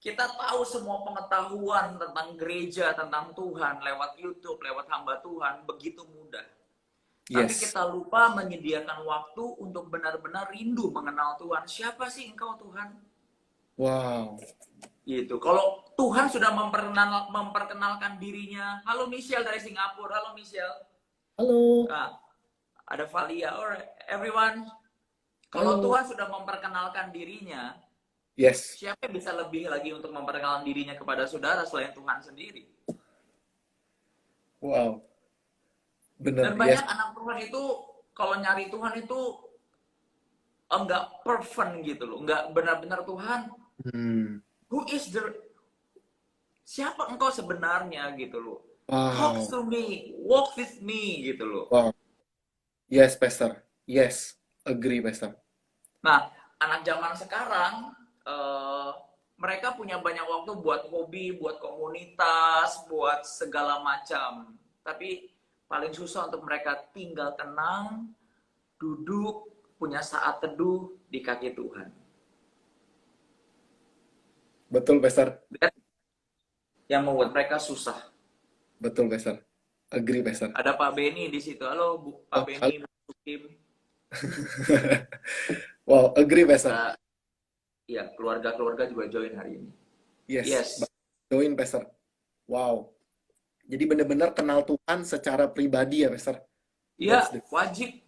[SPEAKER 2] Kita tahu semua pengetahuan tentang gereja, tentang Tuhan lewat YouTube, lewat hamba Tuhan begitu mudah. Tapi
[SPEAKER 1] Yes.
[SPEAKER 2] kita lupa menyediakan waktu untuk benar-benar rindu mengenal Tuhan. Siapa sih engkau Tuhan?
[SPEAKER 1] Wow.
[SPEAKER 2] Gitu. Kalau Tuhan sudah memperkenalkan dirinya, halo Michelle dari Singapura, halo Michelle.
[SPEAKER 1] Halo.
[SPEAKER 2] Nah, ada Valia, alright, everyone. Kalau Tuhan sudah memperkenalkan dirinya,
[SPEAKER 1] Yes.
[SPEAKER 2] siapa yang bisa lebih lagi untuk memperkenalkan dirinya kepada saudara selain Tuhan sendiri?
[SPEAKER 1] Wow. Benar.
[SPEAKER 2] Dan banyak anak Tuhan itu, kalau nyari Tuhan itu enggak perfect gitu loh, enggak benar-benar Tuhan. Who is siapa engkau sebenarnya gitu loh?
[SPEAKER 1] Wow.
[SPEAKER 2] Talk to me, walk with me gitu loh.
[SPEAKER 1] Wow. Yes, Pastor. Yes, agree, Pastor.
[SPEAKER 2] Nah, anak zaman sekarang mereka punya banyak waktu buat hobi, buat komunitas, buat segala macam. Tapi paling susah untuk mereka tinggal tenang, duduk, punya saat teduh di kaki Tuhan.
[SPEAKER 1] Betul, Pastor.
[SPEAKER 2] Yang membuat mereka susah.
[SPEAKER 1] Betul, Pastor. Agree, Pastor.
[SPEAKER 2] Ada Pak Beni di situ. Halo, Pak Beni, Bu Kim.
[SPEAKER 1] Wow, agree, Pastor.
[SPEAKER 2] Iya, keluarga-keluarga juga join hari ini.
[SPEAKER 1] Yes. Join, Pastor. Wow. Jadi benar-benar kenal Tuhan secara pribadi ya, Pastor.
[SPEAKER 2] Iya, wajib.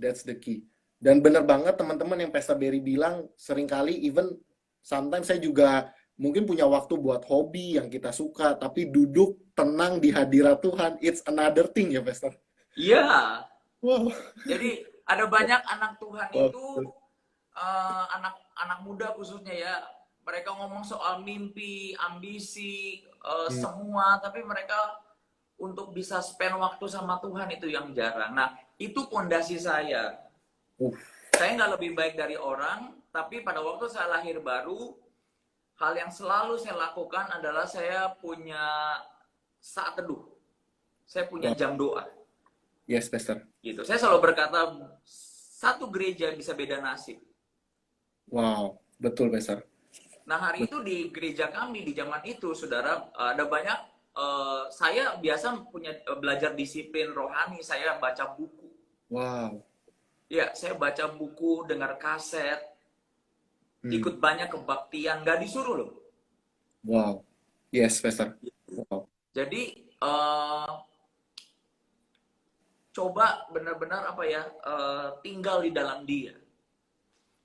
[SPEAKER 1] That's the key. Dan bener banget teman-teman yang Pastor Berry bilang, seringkali even sometimes saya juga mungkin punya waktu buat hobi yang kita suka, tapi duduk tenang di hadirat Tuhan, it's another thing ya Pastor.
[SPEAKER 2] Iya.
[SPEAKER 1] Wow.
[SPEAKER 2] Jadi ada banyak anak Tuhan
[SPEAKER 1] Wow.
[SPEAKER 2] itu anak muda khususnya ya, mereka ngomong soal mimpi, ambisi, semua, tapi mereka untuk bisa spend waktu sama Tuhan itu yang jarang. Nah, itu pondasi saya. Saya nggak lebih baik dari orang, tapi pada waktu saya lahir baru, hal yang selalu saya lakukan adalah saya punya saat teduh. Saya punya jam doa.
[SPEAKER 1] Yes, Pastor.
[SPEAKER 2] Gitu. Saya selalu berkata, satu gereja bisa beda nasib.
[SPEAKER 1] Wow, betul Pastor.
[SPEAKER 2] Nah, hari itu di gereja kami di zaman itu, saudara, ada banyak. Saya biasa belajar disiplin rohani. Saya baca buku.
[SPEAKER 1] Wow.
[SPEAKER 2] Ya, saya baca buku, dengar kaset, ikut banyak kebaktian, nggak disuruh loh.
[SPEAKER 1] Wow. Yes, Pastor. Wow.
[SPEAKER 2] Jadi coba benar-benar tinggal di dalam Dia.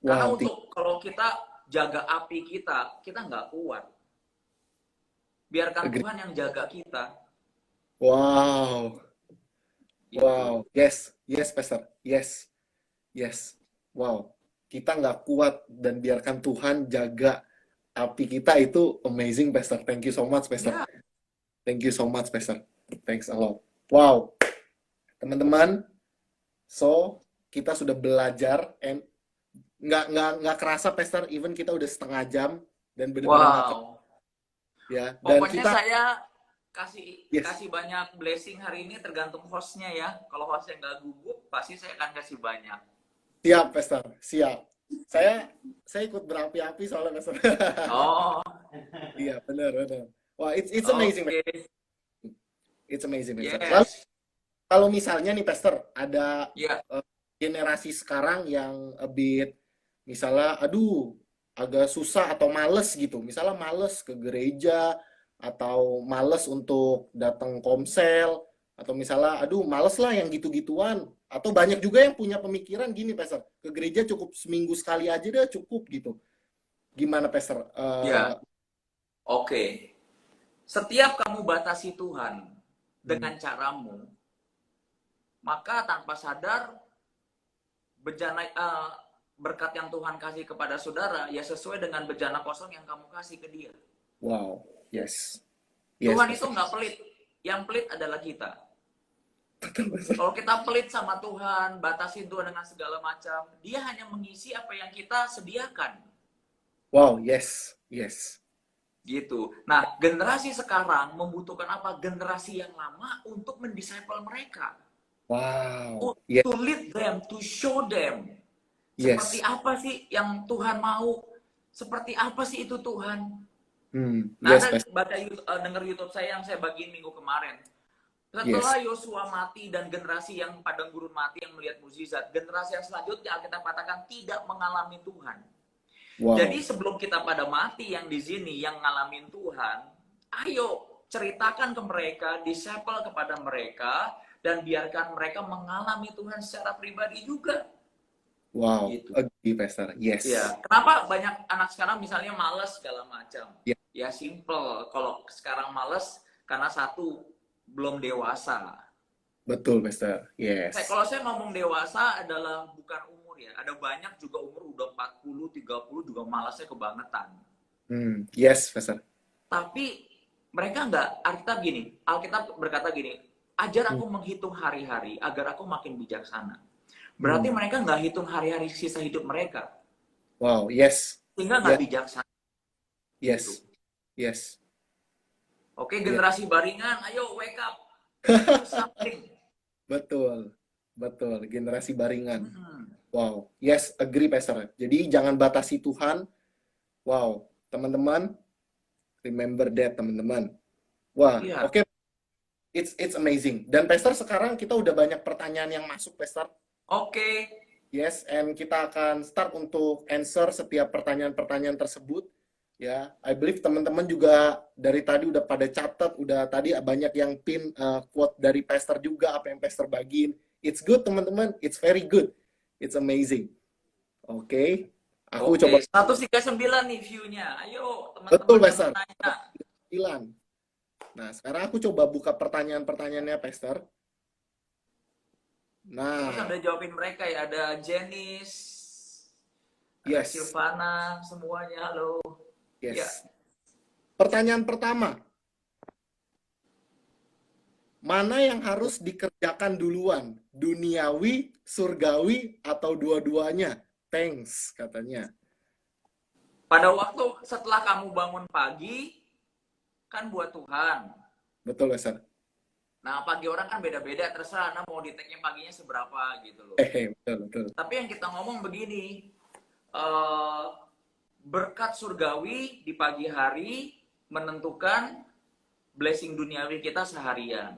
[SPEAKER 2] Karena untuk kalau kita jaga api kita nggak kuat. Biarkan Tuhan yang jaga kita.
[SPEAKER 1] Wow.
[SPEAKER 2] Gitu.
[SPEAKER 1] Wow. Yes, yes, Pastor. Yes, yes. Wow. Kita nggak kuat dan biarkan Tuhan jaga api kita, itu amazing, Pastor. Thank you so much, Pastor.
[SPEAKER 2] Yeah.
[SPEAKER 1] Thank you so much, Pastor. Thanks a lot. Wow. Teman-teman, so kita sudah belajar and nggak kerasa Pastor, even kita udah setengah jam dan benar-benar ya. Dan
[SPEAKER 2] pokoknya
[SPEAKER 1] kita
[SPEAKER 2] saya kasih banyak blessing hari ini, tergantung hostnya ya. Kalau hostnya nggak gugup, pasti saya akan kasih banyak.
[SPEAKER 1] Siap, Pastor, siap. Saya ikut berapi-api soalnya, Pastor.
[SPEAKER 2] Oh.
[SPEAKER 1] Iya, benar. Wah, it's amazing.
[SPEAKER 2] Okay.
[SPEAKER 1] It's amazing, Pastor.
[SPEAKER 2] Yes.
[SPEAKER 1] Lalu, kalau misalnya nih, Pastor, ada generasi sekarang yang a bit, misalnya, agak susah atau males gitu. Misalnya males ke gereja, atau males untuk datang komsel, atau misalnya, males lah yang gitu-gituan. Atau banyak juga yang punya pemikiran gini, Pastor, ke gereja cukup seminggu sekali aja deh, cukup gitu. Gimana, Pastor?
[SPEAKER 2] Oke. Setiap kamu batasi Tuhan dengan caramu, maka tanpa sadar berkat yang Tuhan kasih kepada saudara ya sesuai dengan bejana kosong yang kamu kasih ke dia.
[SPEAKER 1] Wow, yes.
[SPEAKER 2] Tuhan itu nggak pelit, yang pelit adalah kita. Kalau kita pelit sama Tuhan, batasin Tuhan dengan segala macam, dia hanya mengisi apa yang kita sediakan.
[SPEAKER 1] Wow, yes.
[SPEAKER 2] Gitu. Nah, generasi sekarang membutuhkan apa? Generasi yang lama untuk mendisciple mereka.
[SPEAKER 1] Wow.
[SPEAKER 2] To lead them, to show them. Seperti apa sih yang Tuhan mau? Seperti apa sih itu Tuhan? Nah, dengar YouTube saya yang saya bagiin minggu kemarin. Setelah Yosua mati dan generasi yang padang gurun mati yang melihat mukjizat, generasi yang selanjutnya kita katakan tidak mengalami Tuhan. Wow. Jadi sebelum kita pada mati yang di sini yang ngalamin Tuhan, ayo ceritakan ke mereka, disciple kepada mereka, dan biarkan mereka mengalami Tuhan secara pribadi juga.
[SPEAKER 1] Wow, gitu. Agree, Pastor. Yes.
[SPEAKER 2] Ya. Kenapa banyak anak sekarang misalnya malas segala macam? Ya simple. Kalau sekarang malas karena satu, belum dewasa.
[SPEAKER 1] Betul, Pastor. Yes.
[SPEAKER 2] Kalau saya ngomong dewasa adalah bukan umur ya. Ada banyak juga umur udah 40, 30 juga malasnya kebangetan.
[SPEAKER 1] Yes, Pastor.
[SPEAKER 2] Tapi mereka Alkitab berkata gini, ajar aku menghitung hari-hari agar aku makin bijaksana. Berarti mereka nggak hitung hari-hari sisa hidup mereka.
[SPEAKER 1] Wow, yes.
[SPEAKER 2] Sehingga nggak bijaksana.
[SPEAKER 1] Yes,
[SPEAKER 2] gitu.
[SPEAKER 1] Yes.
[SPEAKER 2] Oke, generasi baringan, ayo wake up. Something.
[SPEAKER 1] Betul. Generasi baringan. Wow, yes, agree, Pastor. Jadi jangan batasi Tuhan. Wow, teman-teman, remember that, teman-teman. Wah, oke. It's amazing. Dan Pastor, sekarang kita udah banyak pertanyaan yang masuk, Pastor.
[SPEAKER 2] Oke.
[SPEAKER 1] Yes, and kita akan start untuk answer setiap pertanyaan-pertanyaan tersebut. Ya, I believe teman-teman juga dari tadi udah pada catat, udah tadi banyak yang pin quote dari Pastor juga, apa yang Pastor bagiin. It's good, teman-teman. It's very good. It's amazing. Oke. Aku
[SPEAKER 2] Oke,
[SPEAKER 1] coba.
[SPEAKER 2] 139 nih view-nya. Ayo,
[SPEAKER 1] Betul,
[SPEAKER 2] teman-teman yang
[SPEAKER 1] Pastor.
[SPEAKER 2] bertanya.
[SPEAKER 1] 9. Nah, sekarang aku coba buka pertanyaan-pertanyaannya, Pastor.
[SPEAKER 2] Terus
[SPEAKER 1] Nah,
[SPEAKER 2] ada jawabin mereka ya. Ada Janice, ada
[SPEAKER 1] yes,
[SPEAKER 2] Silvana, semuanya. Halo. Ya,
[SPEAKER 1] yes. Pertanyaan pertama, mana yang harus dikerjakan duluan? Duniawi, surgawi, atau dua-duanya? Thanks, katanya.
[SPEAKER 2] pada waktu setelah kamu bangun pagi, kan buat Tuhan.
[SPEAKER 1] Betul, Pastor.
[SPEAKER 2] Nah, pagi orang kan beda-beda, terserah Anda mau di-tag-nya paginya seberapa gitu loh.
[SPEAKER 1] Betul, betul.
[SPEAKER 2] Tapi yang kita ngomong begini, berkat surgawi di pagi hari menentukan blessing duniawi kita seharian.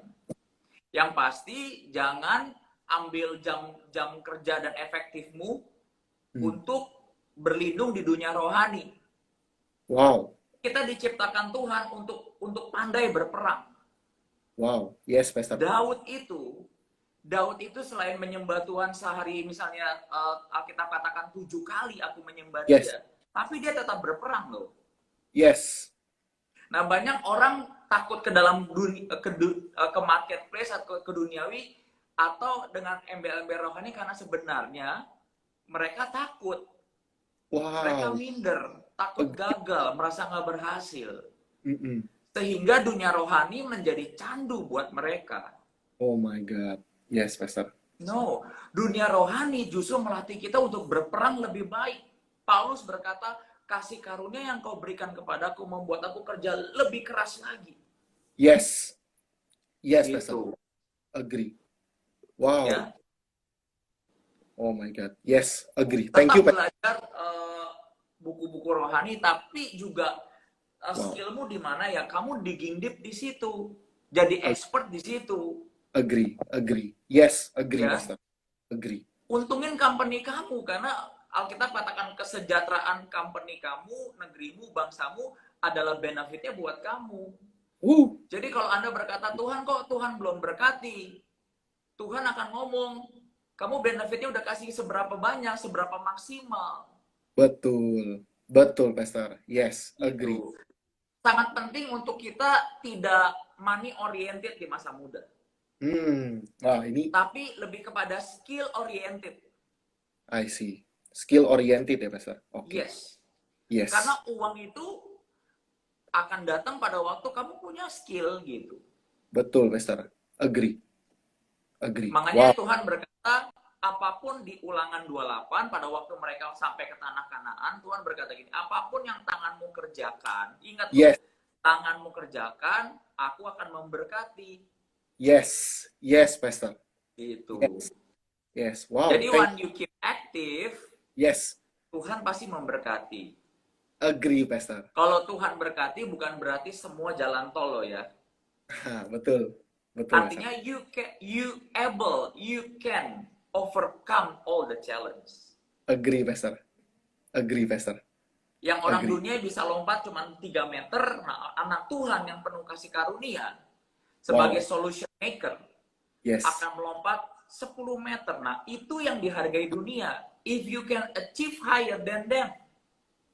[SPEAKER 2] Yang pasti jangan ambil jam kerja dan efektifmu untuk berlindung di dunia rohani.
[SPEAKER 1] Wow.
[SPEAKER 2] Kita diciptakan Tuhan untuk pandai berperang.
[SPEAKER 1] Wow. Yes, Pastor.
[SPEAKER 2] Daud itu selain menyembah Tuhan sehari, misalnya Alkitab katakan 7 kali aku menyembah
[SPEAKER 1] Yes.
[SPEAKER 2] Dia, tapi dia tetap berperang loh.
[SPEAKER 1] Yes.
[SPEAKER 2] Nah, banyak orang takut ke dalam ke marketplace atau ke duniawi atau dengan embel-embel rohani karena sebenarnya mereka takut. Mereka
[SPEAKER 1] Wow.
[SPEAKER 2] minder, takut gagal, merasa nggak berhasil.
[SPEAKER 1] Mm-mm.
[SPEAKER 2] Sehingga dunia rohani menjadi candu buat mereka.
[SPEAKER 1] Oh my God. Yes, Pastor.
[SPEAKER 2] No, dunia rohani justru melatih kita untuk berperang lebih baik. Paulus berkata, kasih karunia yang kau berikan kepadaku membuat aku kerja lebih keras lagi.
[SPEAKER 1] Yes. Yes,
[SPEAKER 2] Gitu.
[SPEAKER 1] Pastor. Agree. Wow.
[SPEAKER 2] Ya.
[SPEAKER 1] Oh my God. Yes, agree.
[SPEAKER 2] Tetap
[SPEAKER 1] Thank you, Pastor.
[SPEAKER 2] belajar buku-buku rohani, tapi juga skillmu di mana ya kamu digging deep di situ, jadi expert di situ.
[SPEAKER 1] Agree, agree. Yes, agree,
[SPEAKER 2] Ya.
[SPEAKER 1] Pastor. Agree.
[SPEAKER 2] Untungin company kamu karena Alkitab katakan kesejahteraan company kamu, negerimu, bangsamu adalah benefitnya buat kamu. Jadi kalau Anda berkata, Tuhan kok Tuhan belum berkati, Tuhan akan ngomong, kamu benefitnya udah kasih seberapa banyak, seberapa maksimal.
[SPEAKER 1] Betul. Betul, Pastor. Yes, agree.
[SPEAKER 2] Gitu. Sangat penting untuk kita tidak money oriented di masa muda.
[SPEAKER 1] Wah, ini
[SPEAKER 2] Tapi lebih kepada skill oriented.
[SPEAKER 1] I see. Skill oriented ya, Pastor. Oke.
[SPEAKER 2] Yes.
[SPEAKER 1] Yes.
[SPEAKER 2] Karena uang itu akan datang pada waktu kamu punya skill gitu.
[SPEAKER 1] Betul, Pastor. Agree. Agree.
[SPEAKER 2] Makanya
[SPEAKER 1] Wow.
[SPEAKER 2] Tuhan berkata, apapun di Ulangan 28 pada waktu mereka sampai ke tanah Kanaan, Tuhan berkata gini, apapun yang tanganmu kerjakan, ingat
[SPEAKER 1] Yes.
[SPEAKER 2] tanganmu kerjakan, aku akan memberkati.
[SPEAKER 1] Yes. Yes, Pastor.
[SPEAKER 2] Gitu.
[SPEAKER 1] Yes. Yes. Wow.
[SPEAKER 2] Jadi when you keep active,
[SPEAKER 1] Yes.
[SPEAKER 2] Tuhan pasti memberkati.
[SPEAKER 1] Agree, Pastor.
[SPEAKER 2] Kalau Tuhan berkati bukan berarti semua jalan tol loh ya.
[SPEAKER 1] Betul. Betul.
[SPEAKER 2] Artinya you can overcome all the challenge.
[SPEAKER 1] Agree, Pastor. Agree, Pastor.
[SPEAKER 2] Yang orang
[SPEAKER 1] Agree.
[SPEAKER 2] dunia bisa lompat cuma 3 meter, nah anak Tuhan yang penuh kasih karunia sebagai solution maker
[SPEAKER 1] Yes.
[SPEAKER 2] akan melompat 10 meter. Nah, itu yang dihargai dunia. If you can achieve higher than them.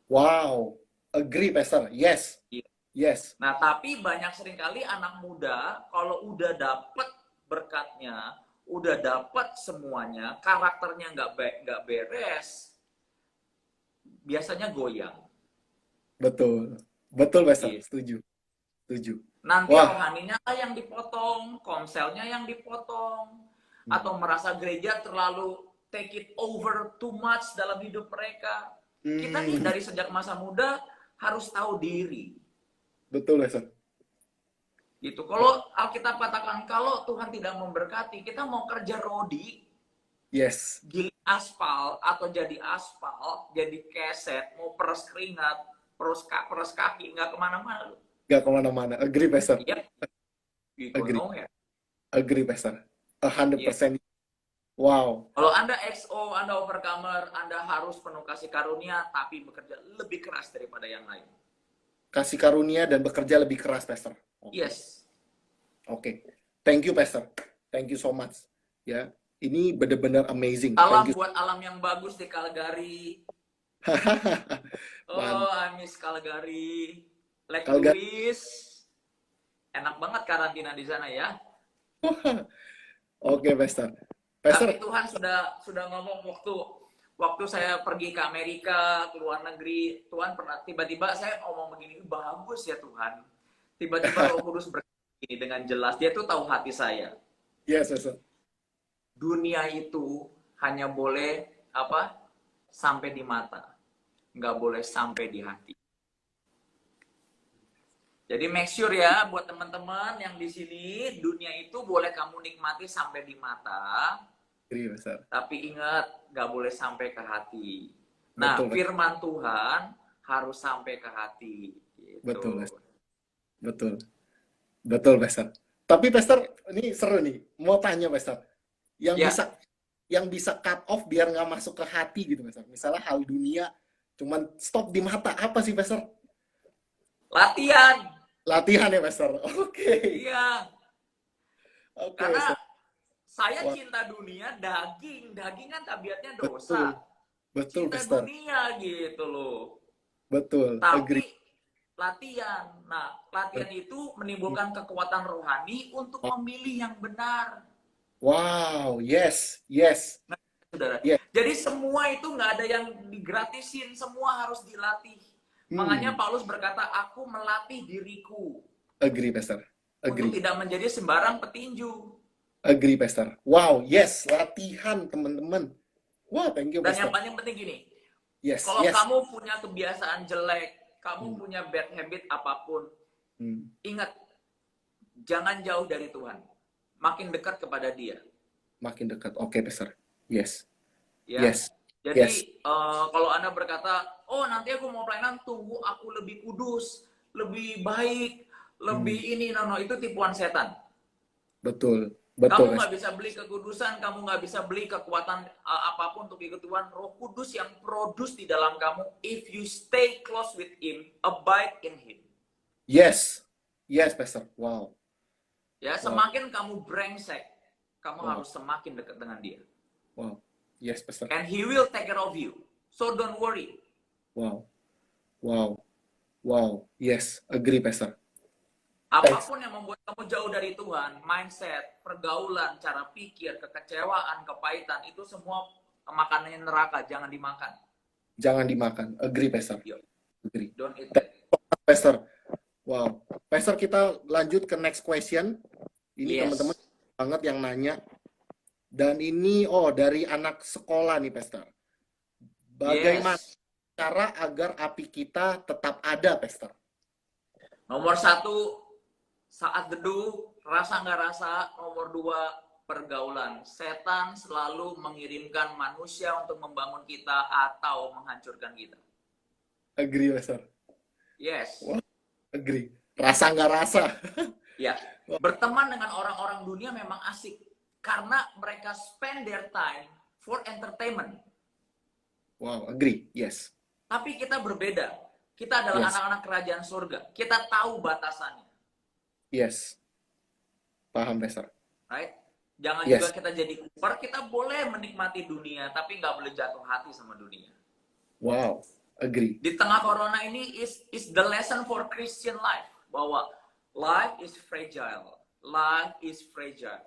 [SPEAKER 1] Wow. Agree, Pastor. Yes.
[SPEAKER 2] Iya.
[SPEAKER 1] Yes.
[SPEAKER 2] Nah, tapi banyak seringkali anak muda kalau udah dapet berkatnya, udah dapet semuanya, karakternya nggak beres, biasanya goyang.
[SPEAKER 1] Betul. Betul, Pastor.
[SPEAKER 2] Iya.
[SPEAKER 1] Setuju. Setuju.
[SPEAKER 2] Nanti
[SPEAKER 1] Wah.
[SPEAKER 2] rohaninya yang dipotong, komselnya yang dipotong, atau merasa gereja terlalu take it over too much dalam hidup mereka. Kita nih dari sejak masa muda harus tahu diri.
[SPEAKER 1] Betul, Pastor.
[SPEAKER 2] Gitu. Kalau Alkitab katakan kalau Tuhan tidak memberkati, kita mau kerja rodi,
[SPEAKER 1] Yes.
[SPEAKER 2] giling aspal atau jadi aspal, jadi keset, mau peres keringat, peres kaki, nggak kemana-mana lu.
[SPEAKER 1] Gak kemana-mana. Agree, Pastor.
[SPEAKER 2] Iya. Gitu,
[SPEAKER 1] Agree.
[SPEAKER 2] nowhere.
[SPEAKER 1] Agree, Pastor. 100%. Wow.
[SPEAKER 2] Kalau Anda XO, Anda overcomer, Anda harus penuh kasih karunia, tapi bekerja lebih keras daripada yang lain.
[SPEAKER 1] Kasih karunia dan bekerja lebih keras, Pastor.
[SPEAKER 2] Yes.
[SPEAKER 1] Oke. Thank you, Pastor. Thank you so much. Ya, Ini benar-benar amazing.
[SPEAKER 2] Salam
[SPEAKER 1] Thank you.
[SPEAKER 2] buat alam yang bagus di Calgary.
[SPEAKER 1] Man,
[SPEAKER 2] Oh, I miss Calgary. Lake
[SPEAKER 1] Calgary.
[SPEAKER 2] Louise. Enak banget karantina di sana ya.
[SPEAKER 1] Oke, Pastor.
[SPEAKER 2] Tapi
[SPEAKER 1] Pastor,
[SPEAKER 2] Tuhan sudah ngomong waktu saya pergi ke Amerika, ke luar negeri, Tuhan pernah tiba-tiba saya ngomong begini, bagus ya Tuhan. Tiba-tiba Roh Kudus begini dengan jelas, dia tuh tahu hati saya.
[SPEAKER 1] yes, Pastor.
[SPEAKER 2] Dunia itu hanya boleh apa? Sampai di mata, nggak boleh sampai di hati. Jadi make sure ya buat teman-teman yang di sini, dunia itu boleh kamu nikmati sampai di mata,
[SPEAKER 1] Agree, Pastor.
[SPEAKER 2] tapi ingat, nggak boleh sampai ke hati. Nah,
[SPEAKER 1] Betul, Pastor.
[SPEAKER 2] firman Tuhan harus sampai ke hati. Gitu.
[SPEAKER 1] Betul, Pastor. Betul. Betul, Pastor. Tapi, Pastor, ini seru nih. Mau tanya, Pastor. Yang
[SPEAKER 2] Ya,
[SPEAKER 1] bisa cut off biar nggak masuk ke hati gitu, Pastor. Misalnya hal dunia cuman stop di mata. Apa sih, Pastor?
[SPEAKER 2] latihan.
[SPEAKER 1] Latihan ya, Pastor. Oke.
[SPEAKER 2] Iya,
[SPEAKER 1] Oke,
[SPEAKER 2] karena
[SPEAKER 1] Pastor.
[SPEAKER 2] saya
[SPEAKER 1] Wah,
[SPEAKER 2] cinta dunia, daging kan tabiatnya
[SPEAKER 1] betul.
[SPEAKER 2] dosa.
[SPEAKER 1] Betul,
[SPEAKER 2] Cinta
[SPEAKER 1] Pastor.
[SPEAKER 2] dunia gitu loh.
[SPEAKER 1] Betul.
[SPEAKER 2] Tapi
[SPEAKER 1] Agree.
[SPEAKER 2] latihan. Nah, latihan itu menimbulkan kekuatan rohani untuk memilih yang benar.
[SPEAKER 1] Wow. Yes. Yes.
[SPEAKER 2] Saudara.
[SPEAKER 1] Yes.
[SPEAKER 2] Jadi semua itu nggak ada yang digratisin, semua harus dilatih. Makanya Paulus berkata, aku melatih diriku
[SPEAKER 1] Agree, Pastor.
[SPEAKER 2] untuk
[SPEAKER 1] Agree.
[SPEAKER 2] tidak menjadi sembarang petinju.
[SPEAKER 1] Agree, Pastor. Wow. Yes. Latihan, teman-teman. Wah, thank you,
[SPEAKER 2] Dan yang
[SPEAKER 1] Pastor.
[SPEAKER 2] paling penting gini,
[SPEAKER 1] Yes.
[SPEAKER 2] kalau
[SPEAKER 1] Yes.
[SPEAKER 2] kamu punya kebiasaan jelek, kamu punya bad habit apapun, ingat, jangan jauh dari Tuhan. Makin dekat kepada dia.
[SPEAKER 1] Makin dekat. Oke, Pastor. Yes.
[SPEAKER 2] Ya.
[SPEAKER 1] Yes.
[SPEAKER 2] Jadi
[SPEAKER 1] Yes.
[SPEAKER 2] kalau Anda berkata, oh nanti aku mau pelayanan, tunggu aku lebih kudus, lebih baik, lebih ini, no, itu tipuan setan.
[SPEAKER 1] Betul.
[SPEAKER 2] Kamu
[SPEAKER 1] Betul,
[SPEAKER 2] nggak
[SPEAKER 1] Pastor.
[SPEAKER 2] bisa beli kekudusan, kamu nggak bisa beli kekuatan apapun untuk ikut Tuhan. Roh Kudus yang produce di dalam kamu, if you stay close with Him, abide in Him.
[SPEAKER 1] Yes. Yes, Pastor. Wow.
[SPEAKER 2] Ya, semakin kamu brengsek, kamu harus semakin dekat dengan Dia.
[SPEAKER 1] Wow. Yes, Pastor.
[SPEAKER 2] And He will take care of you. So don't worry.
[SPEAKER 1] Wow. Wow. Wow. Yes. Agree, Pastor.
[SPEAKER 2] Apapun yang membuat kamu jauh dari Tuhan, mindset, pergaulan, cara pikir, kekecewaan, kepahitan, itu semua makanan neraka, jangan dimakan.
[SPEAKER 1] Jangan dimakan. Agree, Pastor.
[SPEAKER 2] Yo,
[SPEAKER 1] Agree.
[SPEAKER 2] don't eat that.
[SPEAKER 1] Pastor. Wow. Pastor, kita lanjut ke next question. Ini
[SPEAKER 2] Yes.
[SPEAKER 1] teman-teman banget yang nanya. Dan ini, dari anak sekolah nih, Pastor. Bagaimana
[SPEAKER 2] Yes.
[SPEAKER 1] cara agar api kita tetap ada, Pastor?
[SPEAKER 2] Nomor 1, saat teduh, rasa nggak rasa. Nomor 2, pergaulan. Setan selalu mengirimkan manusia untuk membangun kita atau menghancurkan kita.
[SPEAKER 1] Agree, Pastor.
[SPEAKER 2] Yes.
[SPEAKER 1] Wow. Agree. Rasa nggak rasa.
[SPEAKER 2] Ya, berteman dengan orang-orang dunia memang asik. Karena mereka spend their time for entertainment.
[SPEAKER 1] Wow, agree. Yes.
[SPEAKER 2] Tapi kita berbeda. Kita adalah
[SPEAKER 1] Yes.
[SPEAKER 2] anak-anak kerajaan surga. Kita tahu batasannya.
[SPEAKER 1] Yes. Paham, Pastor.
[SPEAKER 2] Right? Jangan
[SPEAKER 1] Yes.
[SPEAKER 2] juga kita jadi kuper. Kita boleh menikmati dunia, tapi nggak boleh jatuh hati sama dunia.
[SPEAKER 1] Wow, agree.
[SPEAKER 2] Di tengah corona ini is the lesson for Christian life. Bahwa life is fragile. Life is fragile.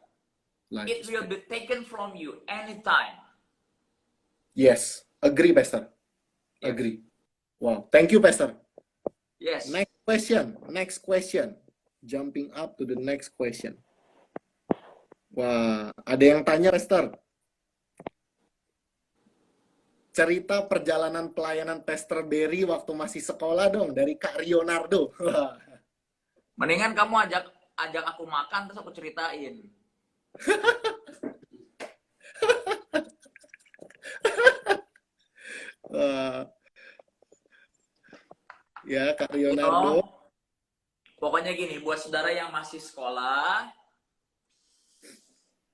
[SPEAKER 1] Life
[SPEAKER 2] It
[SPEAKER 1] is
[SPEAKER 2] will be taken from you anytime.
[SPEAKER 1] Yes, agree, Pastor.
[SPEAKER 2] Yeah.
[SPEAKER 1] Agree. Wow, thank you, Pastor.
[SPEAKER 2] Yes.
[SPEAKER 1] Next question. Next question. Jumping up to the next question. Wah, ada yang tanya, Pastor. Cerita perjalanan pelayanan Pastor Berry waktu masih sekolah dong, dari Kak Rionardo.
[SPEAKER 2] Mendingan kamu ajak aku makan terus aku ceritain.
[SPEAKER 1] Ya, Kak Rionardo.
[SPEAKER 2] Pokoknya gini, buat saudara yang masih sekolah,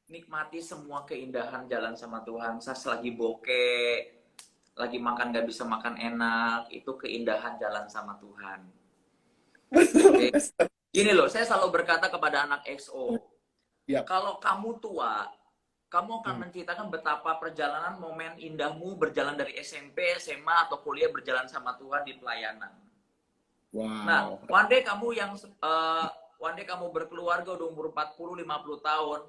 [SPEAKER 2] nikmati semua keindahan jalan sama Tuhan. Saya lagi bokeh, lagi makan gak bisa makan enak, itu keindahan jalan sama Tuhan. Okay. Gini loh, saya selalu berkata kepada anak XO,
[SPEAKER 1] Ya.
[SPEAKER 2] kalau kamu tua, kamu akan menceritakan betapa perjalanan momen indahmu berjalan dari SMP, SMA, atau kuliah berjalan sama Tuhan di pelayanan. Nah,
[SPEAKER 1] Wow.
[SPEAKER 2] one day kamu berkeluarga udah umur 40, 50 tahun,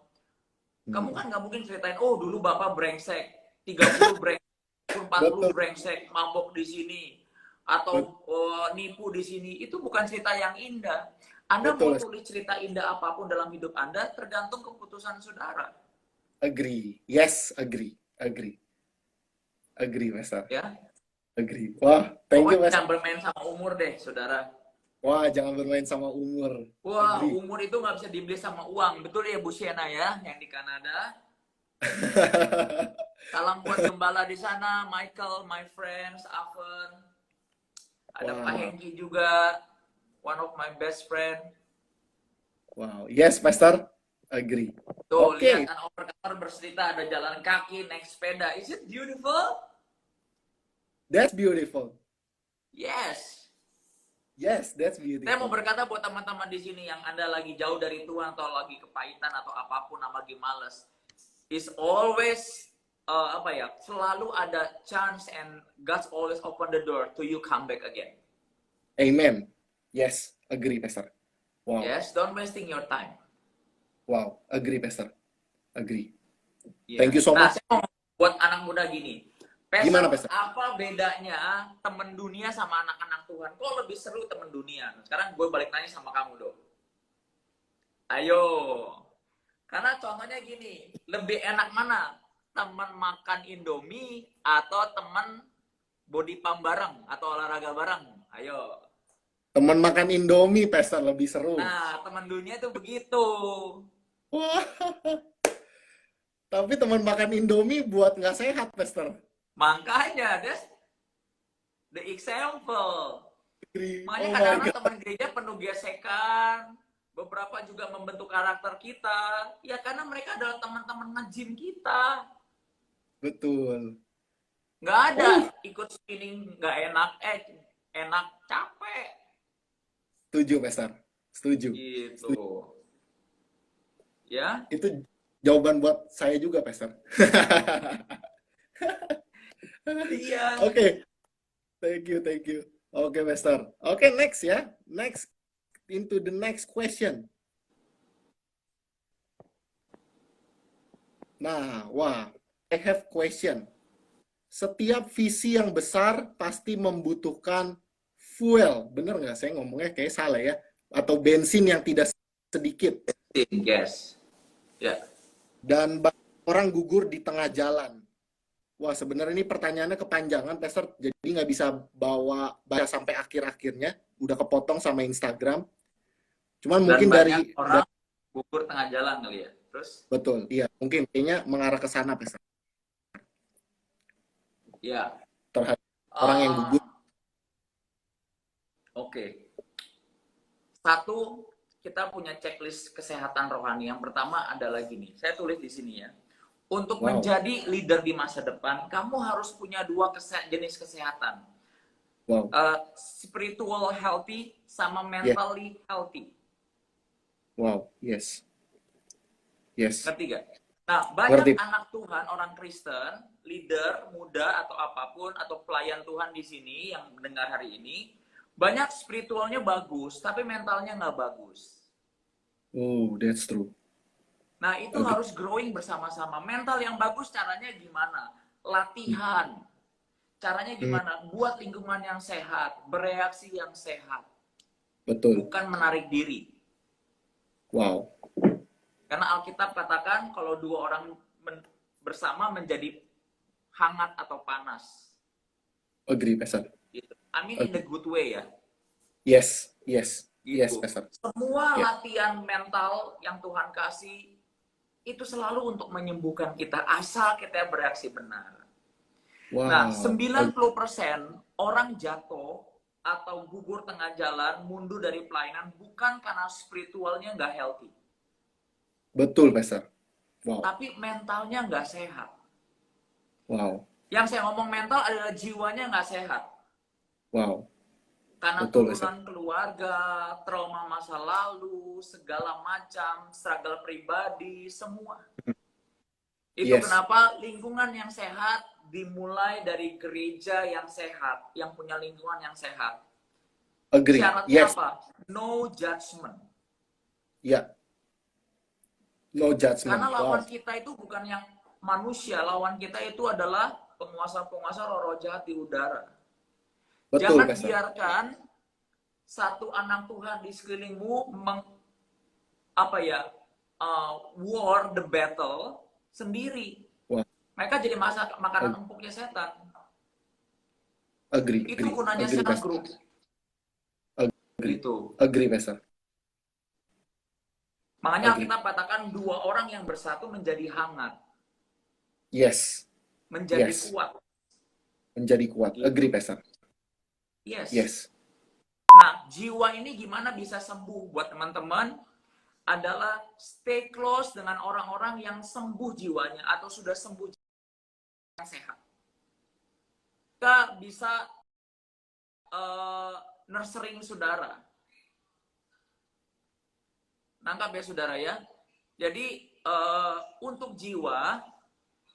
[SPEAKER 2] kamu
[SPEAKER 1] Hmm.
[SPEAKER 2] kan nggak mungkin ceritain, oh dulu bapak brengsek, 30 brengsek, 40
[SPEAKER 1] Betul,
[SPEAKER 2] brengsek, mabok di sini, atau nipu di sini. Itu bukan cerita yang indah. Anda
[SPEAKER 1] betul.
[SPEAKER 2] mau tulis cerita indah apapun dalam hidup Anda, tergantung keputusan saudara.
[SPEAKER 1] Agree. Yes, agree. Agree. Agree, Pastor.
[SPEAKER 2] Ya,
[SPEAKER 1] Agree. Wah, thank you,
[SPEAKER 2] pokoknya
[SPEAKER 1] Pastor.
[SPEAKER 2] jangan bermain sama umur deh, saudara.
[SPEAKER 1] Wah, jangan bermain sama umur.
[SPEAKER 2] Wah,
[SPEAKER 1] Agree.
[SPEAKER 2] umur itu nggak bisa dibeli sama uang. Betul ya, Bu Siena ya, yang di Kanada. Salam buat gembala di sana, Michael, my friends, Aven. Ada Pak
[SPEAKER 1] Wow.
[SPEAKER 2] Hengki juga, one of my best friend.
[SPEAKER 1] Wow. Yes, Pastor. Agree.
[SPEAKER 2] Tuh,
[SPEAKER 1] Oke.
[SPEAKER 2] lihat kan overcover bercerita, ada jalan kaki, naik sepeda. Is it beautiful?
[SPEAKER 1] That's beautiful.
[SPEAKER 2] Yes.
[SPEAKER 1] Yes, that's
[SPEAKER 2] Saya mau
[SPEAKER 1] beautiful.
[SPEAKER 2] berkata buat teman-teman di sini yang Anda lagi jauh dari Tuhan atau lagi kepahitan atau apapun, lagi males. Is always selalu ada chance and God's always open the door to you come back again.
[SPEAKER 1] Amen. Yes, agree, Pastor. Wow.
[SPEAKER 2] Yes, don't wasting your time.
[SPEAKER 1] Wow, agree, Pastor. Agree.
[SPEAKER 2] Yeah.
[SPEAKER 1] Thank you so
[SPEAKER 2] Nah,
[SPEAKER 1] much.
[SPEAKER 2] saya mau buat anak muda gini.
[SPEAKER 1] Gimana,
[SPEAKER 2] Pastor,
[SPEAKER 1] Pastor?
[SPEAKER 2] apa bedanya teman dunia sama anak-anak Tuhan? Kok lebih seru teman dunia? Sekarang gue balik nanya sama kamu, dong. Ayo. Karena contohnya gini, lebih enak mana? Teman makan Indomie atau teman body pump bareng atau olahraga bareng? Ayo.
[SPEAKER 1] Teman makan Indomie, Pastor, lebih seru.
[SPEAKER 2] Nah, teman dunia tuh begitu.
[SPEAKER 1] Wah. Tapi teman makan Indomie buat nggak sehat, Pastor.
[SPEAKER 2] Makanya, that's the example.
[SPEAKER 1] Agree.
[SPEAKER 2] Makanya
[SPEAKER 1] Oh my
[SPEAKER 2] kadang-kadang
[SPEAKER 1] God.
[SPEAKER 2] teman gereja penuh gesekan, beberapa juga membentuk karakter kita. Ya karena mereka adalah teman-teman nge-gym kita.
[SPEAKER 1] Betul.
[SPEAKER 2] Nggak ada ikut spinning nggak enak, enak capek.
[SPEAKER 1] Setuju, Pastor. Setuju.
[SPEAKER 2] Gitu. Ya.
[SPEAKER 1] Itu jawaban buat saya juga, Pastor.
[SPEAKER 2] Iya.
[SPEAKER 1] Oke. Thank you, thank you. Oke, Pastor. Oke, next ya. Next, into the next question. Nah, wah, I have question. Setiap visi yang besar pasti membutuhkan fuel. Bener nggak? Saya ngomongnya kayak salah ya. Atau bensin yang tidak sedikit.
[SPEAKER 2] Yes. Ya.
[SPEAKER 1] Dan banyak orang gugur di tengah jalan. Wah, sebenarnya ini pertanyaannya kepanjangan, Pastor. Jadi nggak bisa baca sampai akhir-akhirnya. Udah kepotong sama Instagram. Cuman
[SPEAKER 2] Dan
[SPEAKER 1] mungkin
[SPEAKER 2] banyak orang gugur tengah jalan kali ya. Terus?
[SPEAKER 1] Betul, iya. Mungkin kayaknya mengarah ke sana, Pastor.
[SPEAKER 2] Ya.
[SPEAKER 1] Terhadap orang yang gugur.
[SPEAKER 2] Oke. Satu, kita punya checklist kesehatan rohani. Yang pertama adalah gini. Saya tulis di sini ya. Untuk menjadi leader di masa depan, kamu harus punya dua jenis kesehatan.
[SPEAKER 1] Wow.
[SPEAKER 2] Spiritual healthy sama mentally healthy.
[SPEAKER 1] Wow, yes. Yes.
[SPEAKER 2] Ngerti gak? Nah, banyak anak Tuhan, orang Kristen, leader, muda, atau apapun, atau pelayan Tuhan di sini yang mendengar hari ini, banyak spiritualnya bagus, tapi mentalnya nggak bagus.
[SPEAKER 1] Oh, that's true.
[SPEAKER 2] Nah, itu harus growing bersama-sama. Mental yang bagus caranya gimana? Latihan. Caranya gimana? Buat lingkungan yang sehat, bereaksi yang sehat.
[SPEAKER 1] Betul.
[SPEAKER 2] Bukan menarik diri.
[SPEAKER 1] Wow.
[SPEAKER 2] Karena Alkitab katakan kalau dua orang bersama menjadi hangat atau panas.
[SPEAKER 1] Agree, Pastor.
[SPEAKER 2] Gitu. I mean in the good way ya.
[SPEAKER 1] Yes, yes.
[SPEAKER 2] Gitu.
[SPEAKER 1] Yes, Pastor.
[SPEAKER 2] Semua latihan mental yang Tuhan kasih itu selalu untuk menyembuhkan kita asal kita bereaksi benar.
[SPEAKER 1] Wow.
[SPEAKER 2] Nah, 90% orang jatuh atau gugur tengah jalan, mundur dari pelayanan bukan karena spiritualnya nggak healthy.
[SPEAKER 1] Betul, Pastor. Wow.
[SPEAKER 2] Tapi mentalnya nggak sehat.
[SPEAKER 1] Wow.
[SPEAKER 2] Yang saya ngomong mental adalah jiwanya nggak sehat.
[SPEAKER 1] Wow.
[SPEAKER 2] Karena
[SPEAKER 1] betul,
[SPEAKER 2] turunan keluarga, trauma masa lalu, segala macam, struggle pribadi, semua. Itu
[SPEAKER 1] Yes.
[SPEAKER 2] kenapa lingkungan yang sehat dimulai dari gereja yang sehat, yang punya lingkungan yang sehat.
[SPEAKER 1] Agree.
[SPEAKER 2] Syaratnya
[SPEAKER 1] Yes.
[SPEAKER 2] apa? No judgment.
[SPEAKER 1] Ya. No
[SPEAKER 2] Karena
[SPEAKER 1] judgment.
[SPEAKER 2] lawan
[SPEAKER 1] Wow.
[SPEAKER 2] kita itu bukan yang manusia, lawan kita itu adalah penguasa-penguasa roh-roh jahat di udara.
[SPEAKER 1] Betul,
[SPEAKER 2] Jangan
[SPEAKER 1] Pastor.
[SPEAKER 2] biarkan satu anak Tuhan di sekelilingmu war the battle sendiri.
[SPEAKER 1] Wow.
[SPEAKER 2] Mereka jadi makanan
[SPEAKER 1] Ag-
[SPEAKER 2] empuknya setan.
[SPEAKER 1] Agree,
[SPEAKER 2] Itu
[SPEAKER 1] agree,
[SPEAKER 2] gunanya
[SPEAKER 1] agree,
[SPEAKER 2] cell
[SPEAKER 1] Pastor.
[SPEAKER 2] group.
[SPEAKER 1] Agree,
[SPEAKER 2] Gitu.
[SPEAKER 1] agree, Pastor.
[SPEAKER 2] Makanya
[SPEAKER 1] Agree.
[SPEAKER 2] kita katakan dua orang yang bersatu menjadi hangat,
[SPEAKER 1] Yes,
[SPEAKER 2] menjadi
[SPEAKER 1] yes.
[SPEAKER 2] kuat.
[SPEAKER 1] Menjadi kuat.
[SPEAKER 2] Gitu.
[SPEAKER 1] Agree, Pastor.
[SPEAKER 2] Yes.
[SPEAKER 1] Yes.
[SPEAKER 2] Nah, jiwa ini gimana bisa sembuh buat teman-teman? Adalah stay close dengan orang-orang yang sembuh jiwanya atau sudah sembuh yang sehat. Kita bisa nurturing saudara. Nangkap ya saudara ya. Jadi untuk jiwa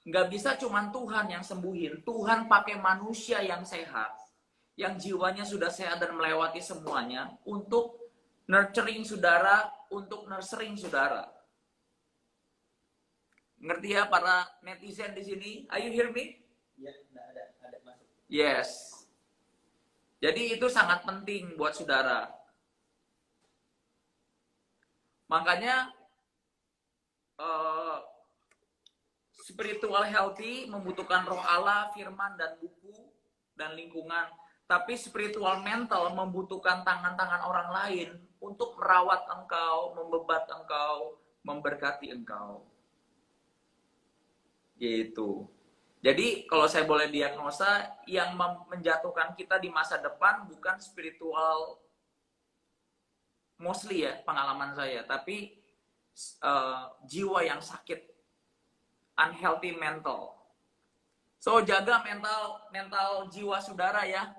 [SPEAKER 2] nggak bisa cuma Tuhan yang sembuhin. Tuhan pakai manusia yang sehat, yang jiwanya sudah sehat dan melewati semuanya untuk nurturing saudara, untuk nurturing saudara. Ngerti ya para netizen di sini? Are you hear me?
[SPEAKER 3] Ya, ada masuk.
[SPEAKER 2] Yes. Jadi itu sangat penting buat saudara. Makanya spiritual healthy membutuhkan roh Allah, firman, dan buku, dan lingkungan. Tapi spiritual mental membutuhkan tangan-tangan orang lain untuk merawat engkau, membebat engkau, memberkati engkau. Gitu. Jadi kalau saya boleh diagnosa, yang menjatuhkan kita di masa depan bukan spiritual, mostly ya pengalaman saya, tapi jiwa yang sakit, unhealthy mental. So jaga mental jiwa saudara ya.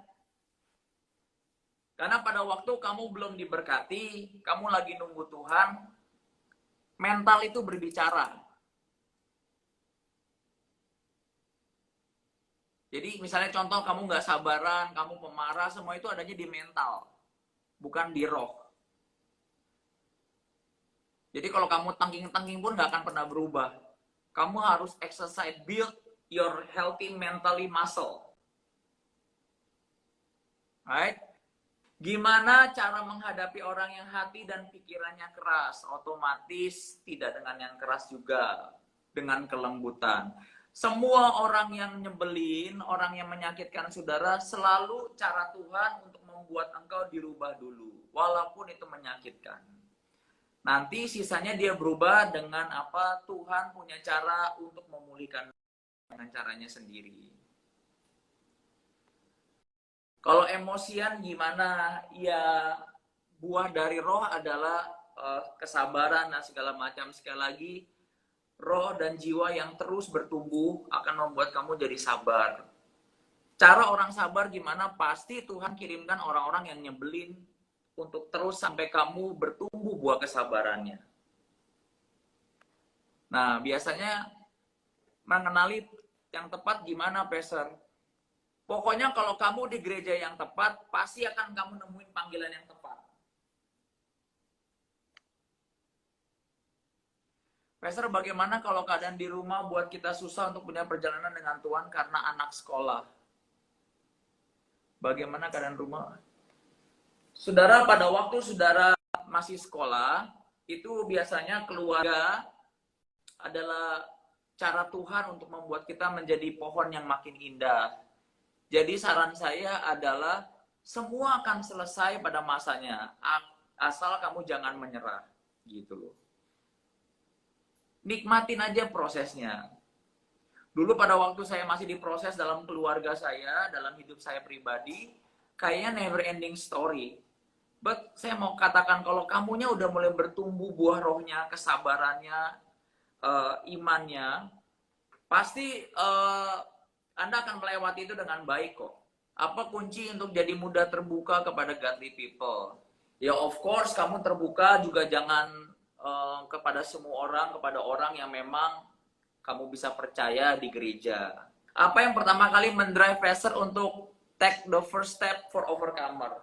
[SPEAKER 2] Karena pada waktu kamu belum diberkati, kamu lagi nunggu Tuhan, mental itu berbicara. Jadi misalnya contoh kamu nggak sabaran, kamu pemarah, semua itu adanya di mental, bukan di roh. Jadi kalau kamu tangking-tangking pun nggak akan pernah berubah. Kamu harus exercise, build your healthy mentally muscle. Right? Gimana cara menghadapi orang yang hati dan pikirannya keras? Otomatis tidak dengan yang keras juga, dengan kelembutan. Semua orang yang nyebelin, orang yang menyakitkan saudara, selalu cara Tuhan untuk membuat engkau dirubah dulu. Walaupun itu menyakitkan. Nanti sisanya dia berubah dengan apa? Tuhan punya cara untuk memulihkan dengan caranya sendiri. Kalau emosian gimana? Ya buah dari roh adalah kesabaran dan segala macam. Sekali lagi, roh dan jiwa yang terus bertumbuh akan membuat kamu jadi sabar. Cara orang sabar gimana? Pasti Tuhan kirimkan orang-orang yang nyebelin untuk terus sampai kamu bertumbuh buah kesabarannya. Nah, biasanya mengenali yang tepat gimana, Pastor? Pokoknya kalau kamu di gereja yang tepat, pasti akan kamu nemuin panggilan yang tepat. Pastor, bagaimana kalau keadaan di rumah buat kita susah untuk punya perjalanan dengan Tuhan karena anak sekolah? Bagaimana keadaan rumah? Saudara, pada waktu saudara masih sekolah, itu biasanya keluarga adalah cara Tuhan untuk membuat kita menjadi pohon yang makin indah. Jadi saran saya adalah semua akan selesai pada masanya, asal kamu jangan menyerah, gitu loh. Nikmatin aja prosesnya. Dulu pada waktu saya masih diproses dalam keluarga saya, dalam hidup saya pribadi, kayaknya never ending story. But saya mau katakan kalau kamunya udah mulai bertumbuh buah rohnya, kesabarannya, imannya, pasti Anda akan melewati itu dengan baik kok. Apa kunci untuk jadi mudah terbuka kepada godly people? Ya of course kamu terbuka juga jangan kepada semua orang, kepada orang yang memang kamu bisa percaya di gereja. Apa yang pertama kali mendrive Pastor untuk take the first step for overcomer?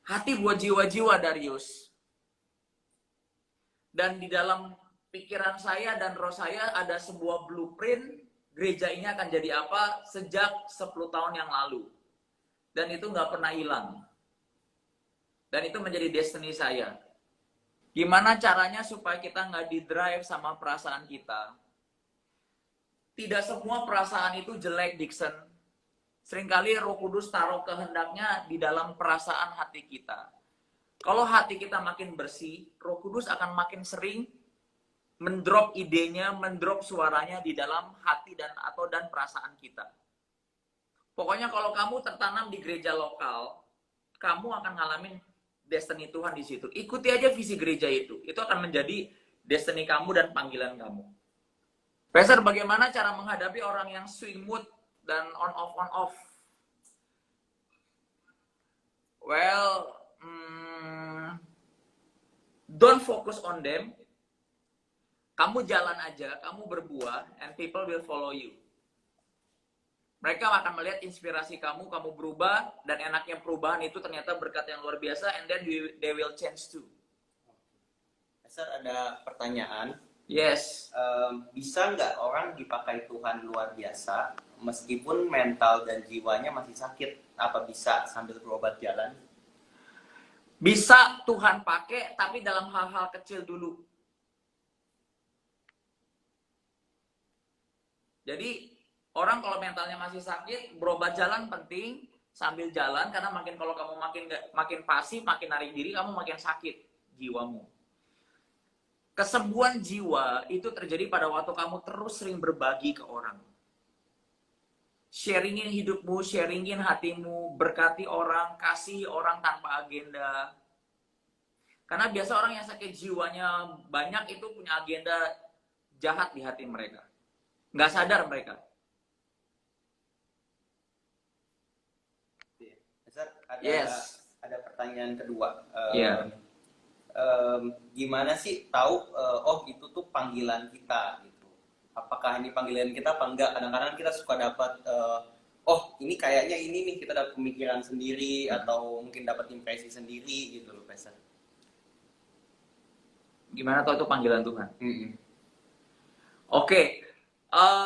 [SPEAKER 2] Hati buat jiwa-jiwa, Darius. Dan di dalam pikiran saya dan roh saya ada sebuah blueprint gereja ini akan jadi apa sejak 10 tahun yang lalu. Dan itu nggak pernah hilang. Dan itu menjadi destiny saya. Gimana caranya supaya kita nggak di-drive sama perasaan kita? Tidak semua perasaan itu jelek, Dixon. Seringkali Roh Kudus taruh kehendaknya di dalam perasaan hati kita. Kalau hati kita makin bersih, Roh Kudus akan makin sering mendrop idenya, mendrop suaranya di dalam hati dan perasaan kita. Pokoknya kalau kamu tertanam di gereja lokal, kamu akan ngalamin destiny Tuhan di situ. Ikuti aja visi gereja itu. Itu akan menjadi destiny kamu dan panggilan kamu. Pastor, bagaimana cara menghadapi orang yang swing mood dan on off? Well, don't focus on them. Kamu jalan aja, kamu berbuah, and people will follow you. Mereka akan melihat inspirasi kamu, kamu berubah, dan enaknya perubahan itu ternyata berkat yang luar biasa, and then they will change too.
[SPEAKER 3] Pastor, ada pertanyaan.
[SPEAKER 2] Yes.
[SPEAKER 3] Bisa nggak orang dipakai Tuhan luar biasa meskipun mental dan jiwanya masih sakit? Apa bisa sambil berobat jalan?
[SPEAKER 2] Bisa Tuhan pakai, tapi dalam hal-hal kecil dulu. Jadi orang kalau mentalnya masih sakit, berobat jalan penting sambil jalan, karena kalau kamu makin pasif, makin narik diri, kamu makin sakit jiwamu. Kesembuhan jiwa itu terjadi pada waktu kamu terus sering berbagi ke orang. Sharingin hidupmu, sharingin hatimu, berkati orang, kasih orang tanpa agenda. Karena biasa orang yang sakit jiwanya banyak itu punya agenda jahat di hati mereka. Nggak sadar mereka.
[SPEAKER 3] Pastor, ada pertanyaan kedua. Gimana sih tahu itu tuh panggilan kita gitu? Apakah ini panggilan kita apa enggak? Kadang-kadang kita suka dapat ini kayaknya ini nih, kita dapat pemikiran sendiri atau mungkin dapat impresi sendiri gitu loh, Pastor.
[SPEAKER 2] Gimana tahu itu panggilan Tuhan? Oke.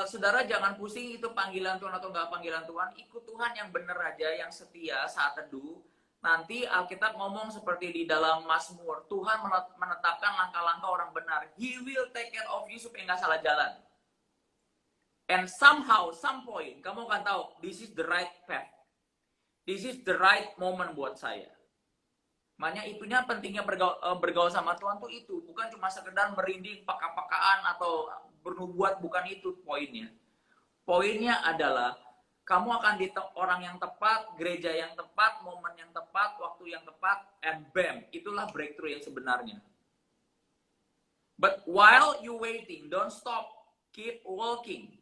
[SPEAKER 2] Saudara jangan pusing itu panggilan Tuhan atau enggak panggilan Tuhan. Ikut Tuhan yang benar aja, yang setia saat teduh. Nanti Alkitab ngomong seperti di dalam Mazmur, Tuhan menetapkan langkah-langkah orang benar. He will take care of you supaya nggak salah jalan. And somehow, some point, kamu akan tahu, this is the right path. This is the right moment buat saya. Makanya itunya pentingnya bergaul sama Tuhan tuh itu. Bukan cuma sekedar merinding, peka-pekaan, atau bernubuat, bukan itu poinnya. Poinnya adalah, kamu akan di orang yang tepat, gereja yang tepat, momen yang tepat, waktu yang tepat, and bam, itulah breakthrough yang sebenarnya. But while you waiting, don't stop, keep walking.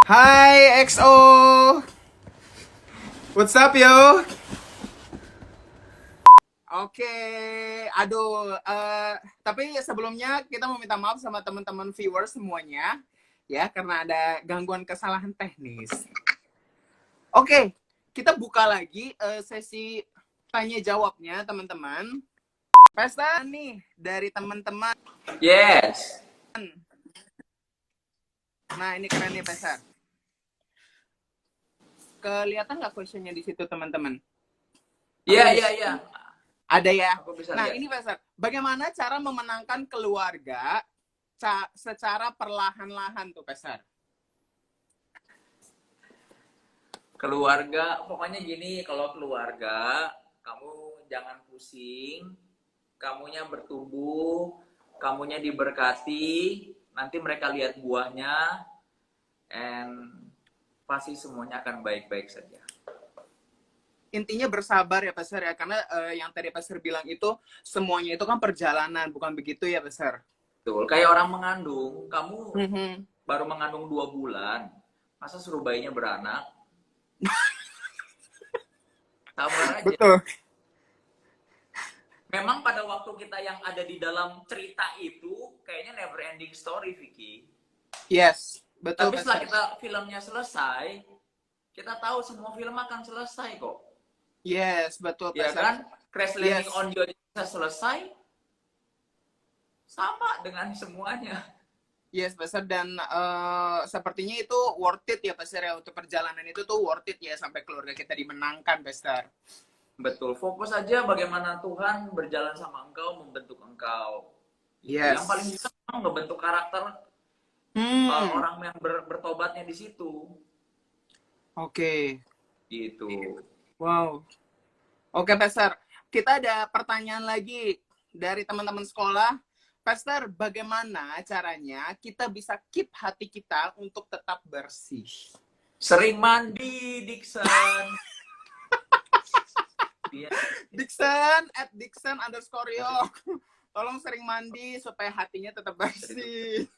[SPEAKER 4] Hai XO, what's up yo? Oke, aduh, tapi sebelumnya kita mau minta maaf sama teman-teman viewers semuanya, ya, karena ada gangguan kesalahan teknis. Oke, kita buka lagi sesi tanya jawabnya, teman-teman. Pesta nih dari teman-teman.
[SPEAKER 2] Yes.
[SPEAKER 4] Nah, ini keren nih, Pesta. Kelihatan nggak questionnya di situ, teman-teman?
[SPEAKER 2] Iya.
[SPEAKER 4] Ada ya. Nah,
[SPEAKER 2] lihat.
[SPEAKER 4] ini Pastor, bagaimana cara memenangkan keluarga secara perlahan-lahan tuh, Pastor?
[SPEAKER 2] Keluarga, pokoknya gini, kalau keluarga, kamu jangan pusing, kamunya bertumbuh, kamunya diberkati, nanti mereka lihat buahnya, and pasti semuanya akan baik-baik saja.
[SPEAKER 4] Intinya bersabar ya, Pastor ya, karena yang tadi Pastor bilang itu semuanya itu kan perjalanan, bukan begitu ya, Pastor?
[SPEAKER 2] Betul, kayak orang mengandung, kamu baru mengandung 2 bulan, masa suruh bayinya beranak? Sabar aja.
[SPEAKER 4] Betul.
[SPEAKER 2] Memang pada waktu kita yang ada di dalam cerita itu kayaknya never ending story, Vicky.
[SPEAKER 4] Yes, betul
[SPEAKER 2] Tapi setelah
[SPEAKER 4] Pastor.
[SPEAKER 2] kita filmnya selesai, kita tahu semua film akan selesai kok.
[SPEAKER 4] Yes, betul
[SPEAKER 2] Ya
[SPEAKER 4] Pastor.
[SPEAKER 2] kan? Crash Landing
[SPEAKER 4] Yes.
[SPEAKER 2] on You aja bisa selesai. Sama dengan semuanya.
[SPEAKER 4] Yes, Pastor. Dan sepertinya itu worth it ya, Pastor, ya. Untuk perjalanan itu tuh worth it ya, sampai keluarga kita dimenangkan, Pastor.
[SPEAKER 2] Betul. Fokus aja bagaimana Tuhan berjalan sama engkau, membentuk engkau.
[SPEAKER 4] Yes.
[SPEAKER 2] Yang paling bisa memang ngebentuk karakter orang yang bertobatnya di situ.
[SPEAKER 4] Oke.
[SPEAKER 2] Gitu.
[SPEAKER 4] Wow. Oke, Pastor. Kita ada pertanyaan lagi dari teman-teman sekolah. Pastor, bagaimana caranya kita bisa keep hati kita untuk tetap bersih?
[SPEAKER 2] Sering mandi, Dixon. Dia
[SPEAKER 4] Dixon_Yo. Tolong sering mandi supaya hatinya tetap bersih.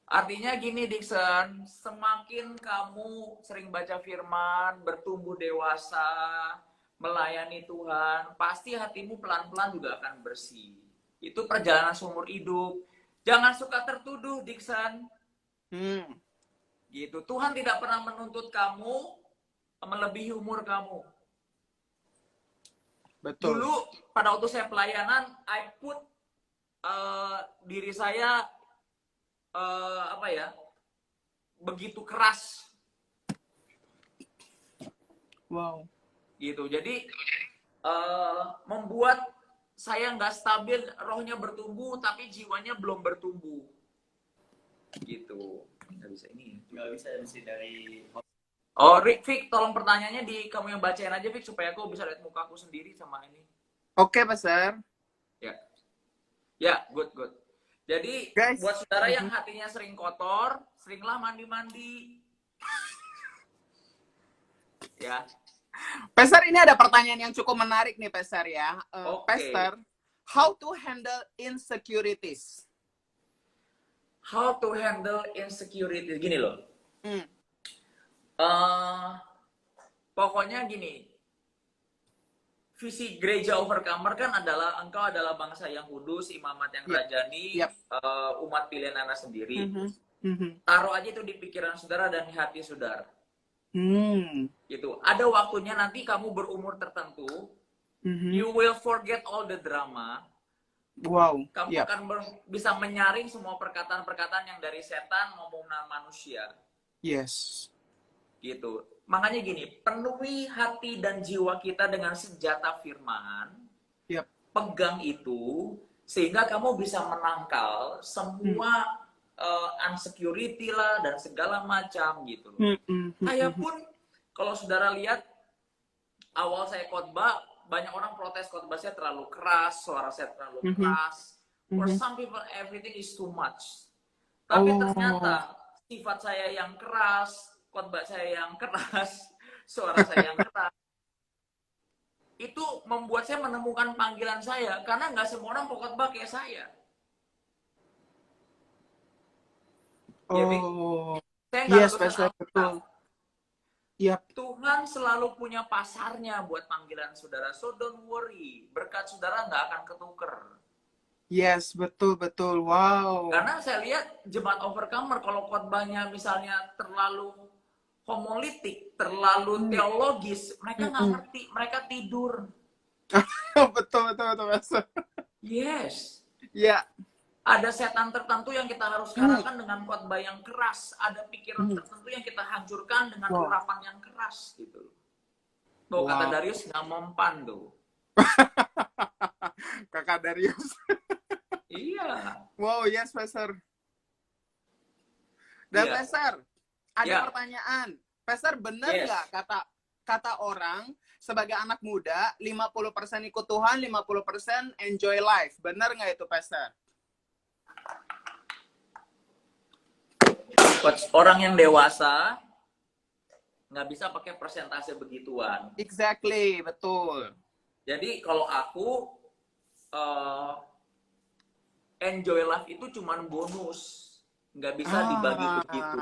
[SPEAKER 2] Artinya gini, Dixon, semakin kamu sering baca firman, bertumbuh dewasa, melayani Tuhan, pasti hatimu pelan-pelan juga akan bersih. Itu perjalanan seumur hidup. Jangan suka tertuduh, Dixon. Gitu. Tuhan tidak pernah menuntut kamu melebihi umur kamu.
[SPEAKER 4] Betul.
[SPEAKER 2] Dulu pada waktu saya pelayanan, I put diri saya begitu keras.
[SPEAKER 4] Wow.
[SPEAKER 2] Gitu. Jadi membuat saya nggak stabil, rohnya bertumbuh tapi jiwanya belum bertumbuh. Gitu. Nggak bisa ini.
[SPEAKER 3] Nggak bisa mesti dari.
[SPEAKER 2] Oh, Vic, tolong pertanyaannya kamu yang bacain aja, Vic, supaya aku bisa lihat mukaku sendiri sama ini.
[SPEAKER 4] Oke, Pastor.
[SPEAKER 2] Ya, good. Jadi,
[SPEAKER 4] Guys.
[SPEAKER 2] buat saudara yang hatinya sering kotor, seringlah mandi-mandi. Ya.
[SPEAKER 4] Pastor, ini ada pertanyaan yang cukup menarik nih, Pastor ya.
[SPEAKER 2] Oke.
[SPEAKER 4] Pastor, how to handle insecurities?
[SPEAKER 2] How to handle insecurity. Gini loh. Pokoknya gini. Visi gereja Overcomer kan adalah engkau adalah bangsa yang kudus, imamat yang rajani, umat pilihan Allah sendiri. Taruh aja itu di pikiran saudara dan di hati saudara. Gitu. Ada waktunya nanti kamu berumur tertentu, you will forget all the drama.
[SPEAKER 4] Wow.
[SPEAKER 2] Kamu akan bisa menyaring semua perkataan-perkataan yang dari setan maupun manusia.
[SPEAKER 4] Yes.
[SPEAKER 2] Gitu. Makanya gini, penuhi hati dan jiwa kita dengan senjata firman. Pegang itu sehingga kamu bisa menangkal semua insecurity lah dan segala macam gitu. Saya pun kalau saudara lihat awal saya khotbah, banyak orang protes khotbah saya terlalu keras, suara saya terlalu keras. For some people everything is too much. Tapi ternyata sifat saya yang keras, khotbah saya yang keras, suara saya yang keras, itu membuat saya menemukan panggilan saya, karena nggak semua orang khotbah kayak saya. Jadi, saya nggak
[SPEAKER 4] Pastor, betul.
[SPEAKER 2] Tuhan selalu punya pasarnya buat panggilan saudara, so don't worry, berkat saudara nggak akan ketuker.
[SPEAKER 4] Yes, betul. Wow.
[SPEAKER 2] Karena saya lihat jemaat Overcomer kalau khotbahnya misalnya terlalu homolitik, terlalu teologis, mereka nggak ngerti, mereka tidur.
[SPEAKER 4] betul, Pastor.
[SPEAKER 2] Yes.
[SPEAKER 4] Ya.
[SPEAKER 2] Ada setan tertentu yang kita harus kalahkan dengan khotbah yang keras. Ada pikiran tertentu yang kita hancurkan dengan urapan yang keras gitu. Tuh kata Darius nggak mempan tuh.
[SPEAKER 4] Kakak Darius.
[SPEAKER 2] Iya.
[SPEAKER 4] Wow, yes, Pastor. Dan Pastor, ada pertanyaan. Pastor, benar nggak kata orang sebagai anak muda 50% ikut Tuhan, 50% enjoy life. Benar nggak itu, Pastor?
[SPEAKER 2] Orang yang dewasa nggak bisa pakai persentase begituan.
[SPEAKER 4] Exactly, betul.
[SPEAKER 2] Jadi kalau aku enjoy life itu cuman bonus, nggak bisa dibagi begitu.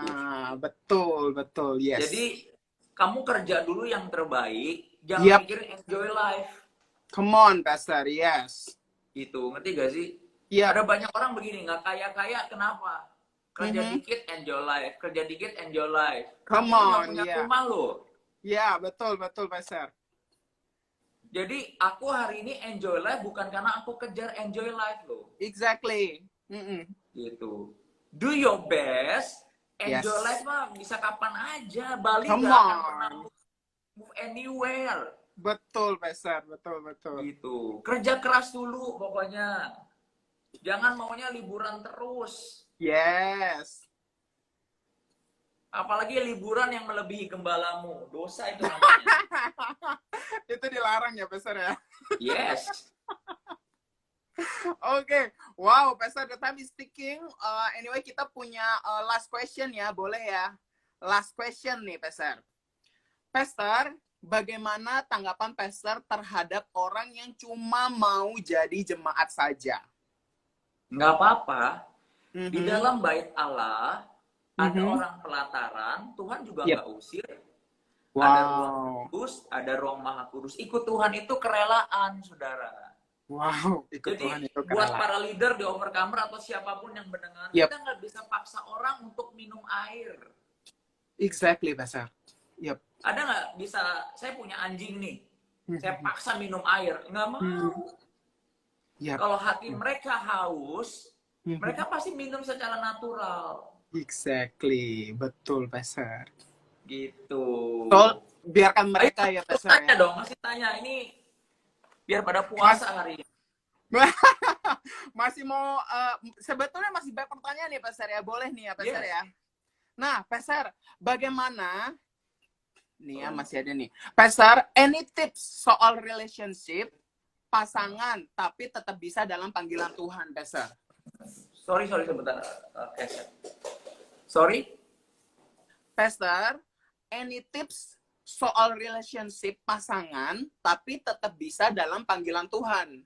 [SPEAKER 4] Betul, yes.
[SPEAKER 2] Jadi kamu kerja dulu yang terbaik, jangan
[SPEAKER 4] Yep.
[SPEAKER 2] mikirin enjoy life.
[SPEAKER 4] Come on, Pastor. Yes.
[SPEAKER 2] Gitu, ngerti gak sih?
[SPEAKER 4] Yep.
[SPEAKER 2] Ada banyak orang begini, nggak kaya-kaya, kenapa? Kerja
[SPEAKER 4] Mhm.
[SPEAKER 2] dikit, enjoy life. Kerja dikit, enjoy life.
[SPEAKER 4] Come
[SPEAKER 2] Kamu nggak
[SPEAKER 4] on,
[SPEAKER 2] punya
[SPEAKER 4] yeah.
[SPEAKER 2] rumah loh.
[SPEAKER 4] Ya, betul, Pastor.
[SPEAKER 2] Jadi, aku hari ini enjoy life bukan karena aku kejar enjoy life loh.
[SPEAKER 4] Exactly. Mm-mm.
[SPEAKER 2] Gitu. Do your best. Enjoy
[SPEAKER 4] Yes.
[SPEAKER 2] life mah bisa kapan aja. Bali
[SPEAKER 4] Come
[SPEAKER 2] nggak akan
[SPEAKER 4] on.
[SPEAKER 2] pernah move anywhere.
[SPEAKER 4] Betul, Pastor. Betul.
[SPEAKER 2] Gitu. Kerja keras dulu pokoknya. Jangan maunya liburan terus.
[SPEAKER 4] Yes.
[SPEAKER 2] Apalagi liburan yang melebihi gembalamu. Dosa itu namanya.
[SPEAKER 4] Itu dilarang ya, Pastor ya.
[SPEAKER 2] Yes.
[SPEAKER 4] Oke. Wow, Pastor, the time is ticking. Anyway, kita punya last question ya. Boleh ya? Last question nih, Pastor. Pastor, bagaimana tanggapan Pastor terhadap orang yang cuma mau jadi jemaat saja?
[SPEAKER 2] Nggak apa-apa. Di
[SPEAKER 4] Mhm.
[SPEAKER 2] dalam bait Allah, ada
[SPEAKER 4] Mhm.
[SPEAKER 2] orang pelataran, Tuhan juga
[SPEAKER 4] Yep.
[SPEAKER 2] nggak usir. Ada ruang
[SPEAKER 4] Wow.
[SPEAKER 2] kudus, ada ruang maha kudus. Ikut Tuhan itu kerelaan, saudara.
[SPEAKER 4] Wow, ikut
[SPEAKER 2] Jadi,
[SPEAKER 4] Tuhan itu
[SPEAKER 2] buat
[SPEAKER 4] kerelaan.
[SPEAKER 2] para leader di Overcomer atau siapapun yang mendengar,
[SPEAKER 4] Yep.
[SPEAKER 2] kita nggak bisa paksa orang untuk minum air.
[SPEAKER 4] Exactly, Pastor. Yep.
[SPEAKER 2] Ada nggak bisa, saya punya anjing nih, saya
[SPEAKER 4] Mhm.
[SPEAKER 2] paksa minum air. Nggak mau.
[SPEAKER 4] Yep.
[SPEAKER 2] Kalau hati mereka haus,
[SPEAKER 4] Mhm.
[SPEAKER 2] mereka pasti minum secara natural.
[SPEAKER 4] Exactly, betul, Pastor.
[SPEAKER 2] Gitu.
[SPEAKER 4] Betul, biarkan mereka ya,
[SPEAKER 2] Terus
[SPEAKER 4] Pastor
[SPEAKER 2] tanya
[SPEAKER 4] ya.
[SPEAKER 2] dong, masih tanya. Ini biar pada puasa hari ini.
[SPEAKER 4] Masih mau, sebetulnya masih banyak pertanyaan nih, Pastor ya. Boleh nih ya, Pastor
[SPEAKER 2] Yes.
[SPEAKER 4] ya. Nah, Pastor, bagaimana? Nih ya, masih ada nih. Pastor, any tips soal relationship, pasangan, tapi tetap bisa dalam panggilan Tuhan, Pastor?
[SPEAKER 2] Sorry sebentar. Oke. Sorry.
[SPEAKER 4] Pastor, any tips soal relationship pasangan, tapi tetap bisa dalam panggilan Tuhan?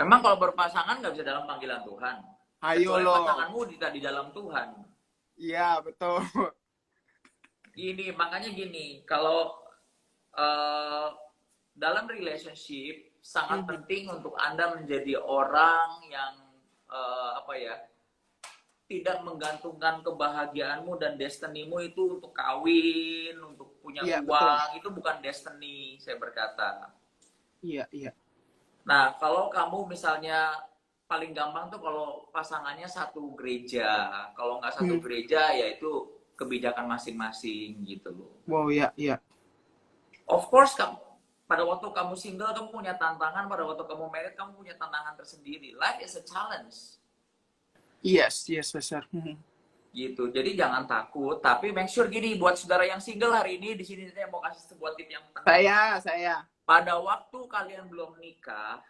[SPEAKER 2] Memang kalau berpasangan nggak bisa dalam panggilan Tuhan.
[SPEAKER 4] Ayo
[SPEAKER 2] Kecuali
[SPEAKER 4] lo.
[SPEAKER 2] pasanganmu di dalam Tuhan.
[SPEAKER 4] Iya, betul.
[SPEAKER 2] Makanya gini, kalau dalam relationship sangat
[SPEAKER 4] Mhm.
[SPEAKER 2] penting untuk Anda menjadi orang yang tidak menggantungkan kebahagiaanmu dan destinimu itu untuk kawin, untuk punya
[SPEAKER 4] Iya,
[SPEAKER 2] uang, itu bukan destiny, saya berkata.
[SPEAKER 4] Iya.
[SPEAKER 2] Nah, kalau kamu misalnya paling gampang tuh kalau pasangannya satu gereja, kalau nggak satu gereja ya itu kebijakan masing-masing gitu loh.
[SPEAKER 4] Wow, iya.
[SPEAKER 2] Of course, pada waktu kamu single kamu punya tantangan, pada waktu kamu married kamu punya tantangan tersendiri. Life is a challenge.
[SPEAKER 4] Yes, Pastor.
[SPEAKER 2] Gitu. Jadi jangan takut, tapi make sure gini buat saudara yang single hari ini di sini saya mau kasih sebuah tip yang penting.
[SPEAKER 4] Saya.
[SPEAKER 2] Pada waktu kalian belum nikah,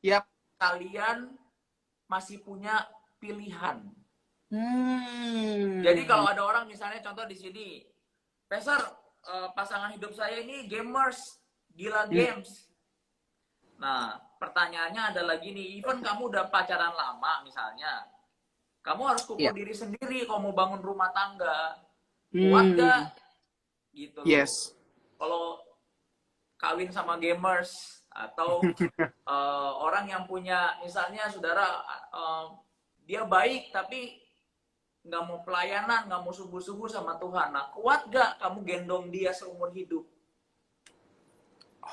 [SPEAKER 4] Yap.
[SPEAKER 2] kalian masih punya pilihan.
[SPEAKER 4] Hmm.
[SPEAKER 2] Jadi kalau ada orang misalnya contoh di sini, Pastor, pasangan hidup saya ini gamers, gila games. Nah, pertanyaannya adalah gini, even kamu udah pacaran lama misalnya, kamu harus kukur diri sendiri kalau mau bangun rumah tangga. Kuat gak? Gitu loh.
[SPEAKER 4] Yes.
[SPEAKER 2] Kalau kawin sama gamers atau orang yang punya misalnya saudara dia baik tapi nggak mau pelayanan, nggak mau subuh-subuh sama Tuhan. Nah, kuat gak kamu gendong dia seumur hidup?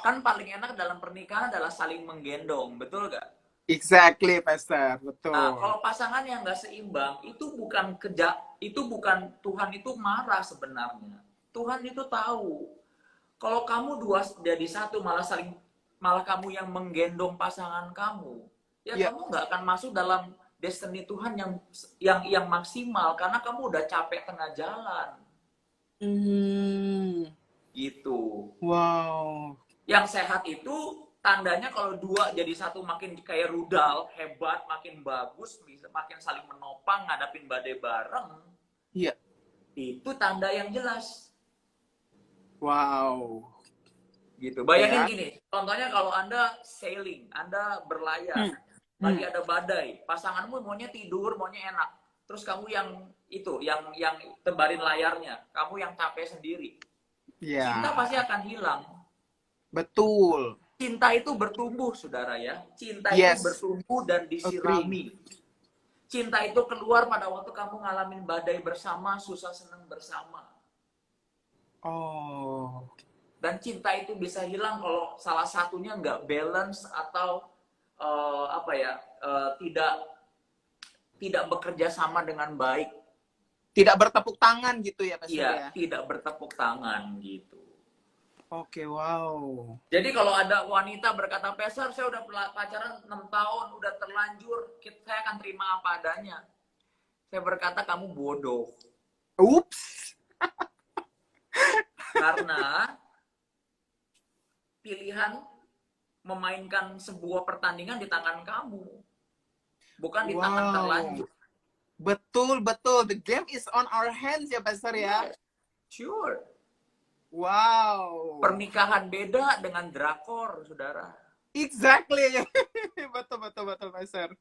[SPEAKER 2] Kan paling enak dalam pernikahan adalah saling menggendong, betul gak?
[SPEAKER 4] Exactly, Pastor. Betul.
[SPEAKER 2] Nah, kalau pasangan yang nggak seimbang, itu bukan Tuhan itu marah sebenarnya. Tuhan itu tahu. Kalau kamu dua jadi satu malah kamu yang menggendong pasangan kamu, ya kamu nggak akan masuk dalam destiny Tuhan yang maksimal karena kamu udah capek tengah jalan. Gitu.
[SPEAKER 4] Wow.
[SPEAKER 2] Yang sehat itu tandanya kalau dua jadi satu makin kayak rudal, hebat, makin bagus, bisa makin saling menopang, ngadapin badai bareng.
[SPEAKER 4] Iya.
[SPEAKER 2] Itu tanda yang jelas.
[SPEAKER 4] Wow.
[SPEAKER 2] Gitu. Bayangin gini, contohnya kalau Anda sailing, Anda berlayar, lagi ada badai, pasanganmu maunya tidur, maunya enak. Terus kamu itu yang tebarin layarnya. Kamu yang capek sendiri. Cinta
[SPEAKER 4] Ya,
[SPEAKER 2] pasti akan hilang.
[SPEAKER 4] betul.
[SPEAKER 2] Cinta itu bertumbuh, saudara ya. Cinta itu
[SPEAKER 4] Yes,
[SPEAKER 2] bertumbuh dan
[SPEAKER 4] agree.
[SPEAKER 2] disirami. Cinta itu keluar pada waktu kamu ngalamin badai bersama, susah senang bersama.
[SPEAKER 4] Oh,
[SPEAKER 2] Dan cinta itu bisa hilang kalau salah satunya nggak balance atau tidak tidak bekerja sama dengan baik.
[SPEAKER 4] tidak bertepuk tangan gitu ya, Pastor
[SPEAKER 2] Iya,
[SPEAKER 4] ya?
[SPEAKER 2] tidak bertepuk tangan gitu.
[SPEAKER 4] Oke, wow.
[SPEAKER 2] Jadi kalau ada wanita berkata, Pastor, saya udah pacaran 6 tahun, udah terlanjur, saya akan terima apa adanya. Saya berkata, kamu bodoh.
[SPEAKER 4] Oops.
[SPEAKER 2] Karena pilihan memainkan sebuah pertandingan di tangan kamu. Bukan di tangan
[SPEAKER 4] Wow.
[SPEAKER 2] terlanjur.
[SPEAKER 4] Betul, betul. The game is on our hands ya, Pastor ya?
[SPEAKER 2] Sure.
[SPEAKER 4] Wow.
[SPEAKER 2] Pernikahan beda dengan drakor, saudara.
[SPEAKER 4] Exactly. Betul, betul, betul, Pastor.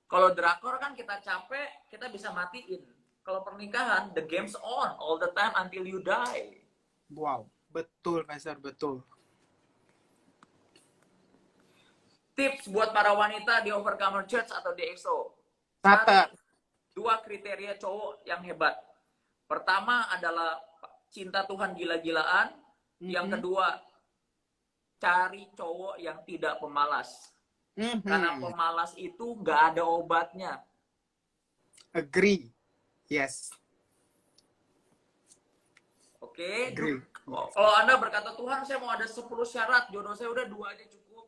[SPEAKER 2] Kalau drakor kan kita capek, kita bisa matiin. Kalau pernikahan, the game's on all the time until you die.
[SPEAKER 4] Wow. Betul, Pastor, betul.
[SPEAKER 2] Tips buat para wanita di Overcomer Church atau di EXO.
[SPEAKER 4] Catat.
[SPEAKER 2] Cari 2 kriteria cowok yang hebat. Pertama adalah cinta Tuhan gila-gilaan. Yang kedua, cari cowok yang tidak pemalas. Karena pemalas itu nggak ada obatnya.
[SPEAKER 4] Agree. Yes.
[SPEAKER 2] Oke?
[SPEAKER 4] Agree.
[SPEAKER 2] Kalau Anda berkata, Tuhan saya mau ada 10 syarat, jodoh saya udah 2 aja cukup.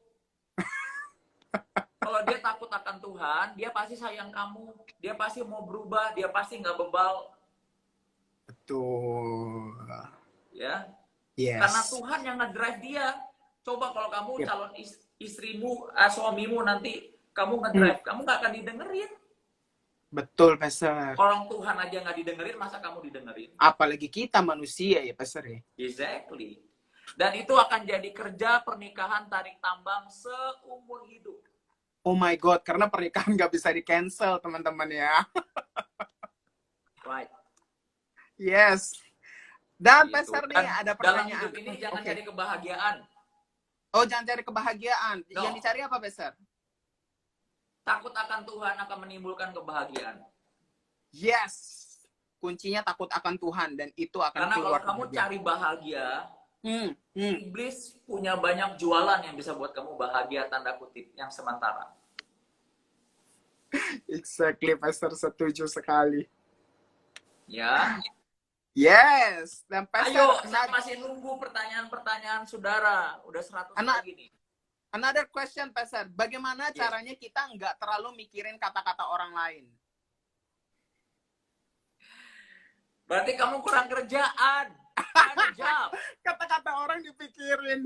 [SPEAKER 2] Kalau dia takut akan Tuhan, dia pasti sayang kamu. Dia pasti mau berubah, dia pasti nggak bebal.
[SPEAKER 4] Betul.
[SPEAKER 2] Ya.
[SPEAKER 4] Yes.
[SPEAKER 2] Karena Tuhan yang ngedrive dia. Coba kalau kamu calon istrimu, suamimu nanti kamu ngedrive, kamu nggak akan didengerin.
[SPEAKER 4] Betul, Pastor.
[SPEAKER 2] Orang Tuhan aja nggak didengerin, masa kamu didengerin?
[SPEAKER 4] Apalagi kita manusia ya, Pastor ya?
[SPEAKER 2] Exactly. Dan itu akan jadi kerja pernikahan tarik tambang seumur hidup.
[SPEAKER 4] Oh my God, karena pernikahan nggak bisa di-cancel, teman-teman ya.
[SPEAKER 2] Right.
[SPEAKER 4] Yes. Dan
[SPEAKER 2] Gitu.
[SPEAKER 4] Pastor nih,
[SPEAKER 2] Dan
[SPEAKER 4] ada
[SPEAKER 2] dalam
[SPEAKER 4] pertanyaan.
[SPEAKER 2] hidup ini jangan
[SPEAKER 4] Oke.
[SPEAKER 2] cari kebahagiaan.
[SPEAKER 4] Oh, jangan cari kebahagiaan.
[SPEAKER 2] No.
[SPEAKER 4] Yang dicari apa, Pastor?
[SPEAKER 2] Takut akan Tuhan akan menimbulkan kebahagiaan.
[SPEAKER 4] Yes. Kuncinya takut akan Tuhan dan itu akan
[SPEAKER 2] Karena kalau
[SPEAKER 4] keluar.
[SPEAKER 2] kamu cari bahagia,
[SPEAKER 4] Hmm.
[SPEAKER 2] iblis punya banyak jualan yang bisa buat kamu bahagia, tanda kutip, yang sementara.
[SPEAKER 4] Exactly, Pastor, setuju sekali.
[SPEAKER 2] Ya.
[SPEAKER 4] Yes. Dan
[SPEAKER 2] Ayo,
[SPEAKER 4] Pastor,
[SPEAKER 2] saya masih nunggu pertanyaan-pertanyaan saudara. Udah 100 lagi nih.
[SPEAKER 4] another question, Pastor. Bagaimana caranya kita nggak terlalu mikirin kata-kata orang lain?
[SPEAKER 2] Berarti kamu kurang kerjaan. Find a job.
[SPEAKER 4] Kata-kata orang dipikirin.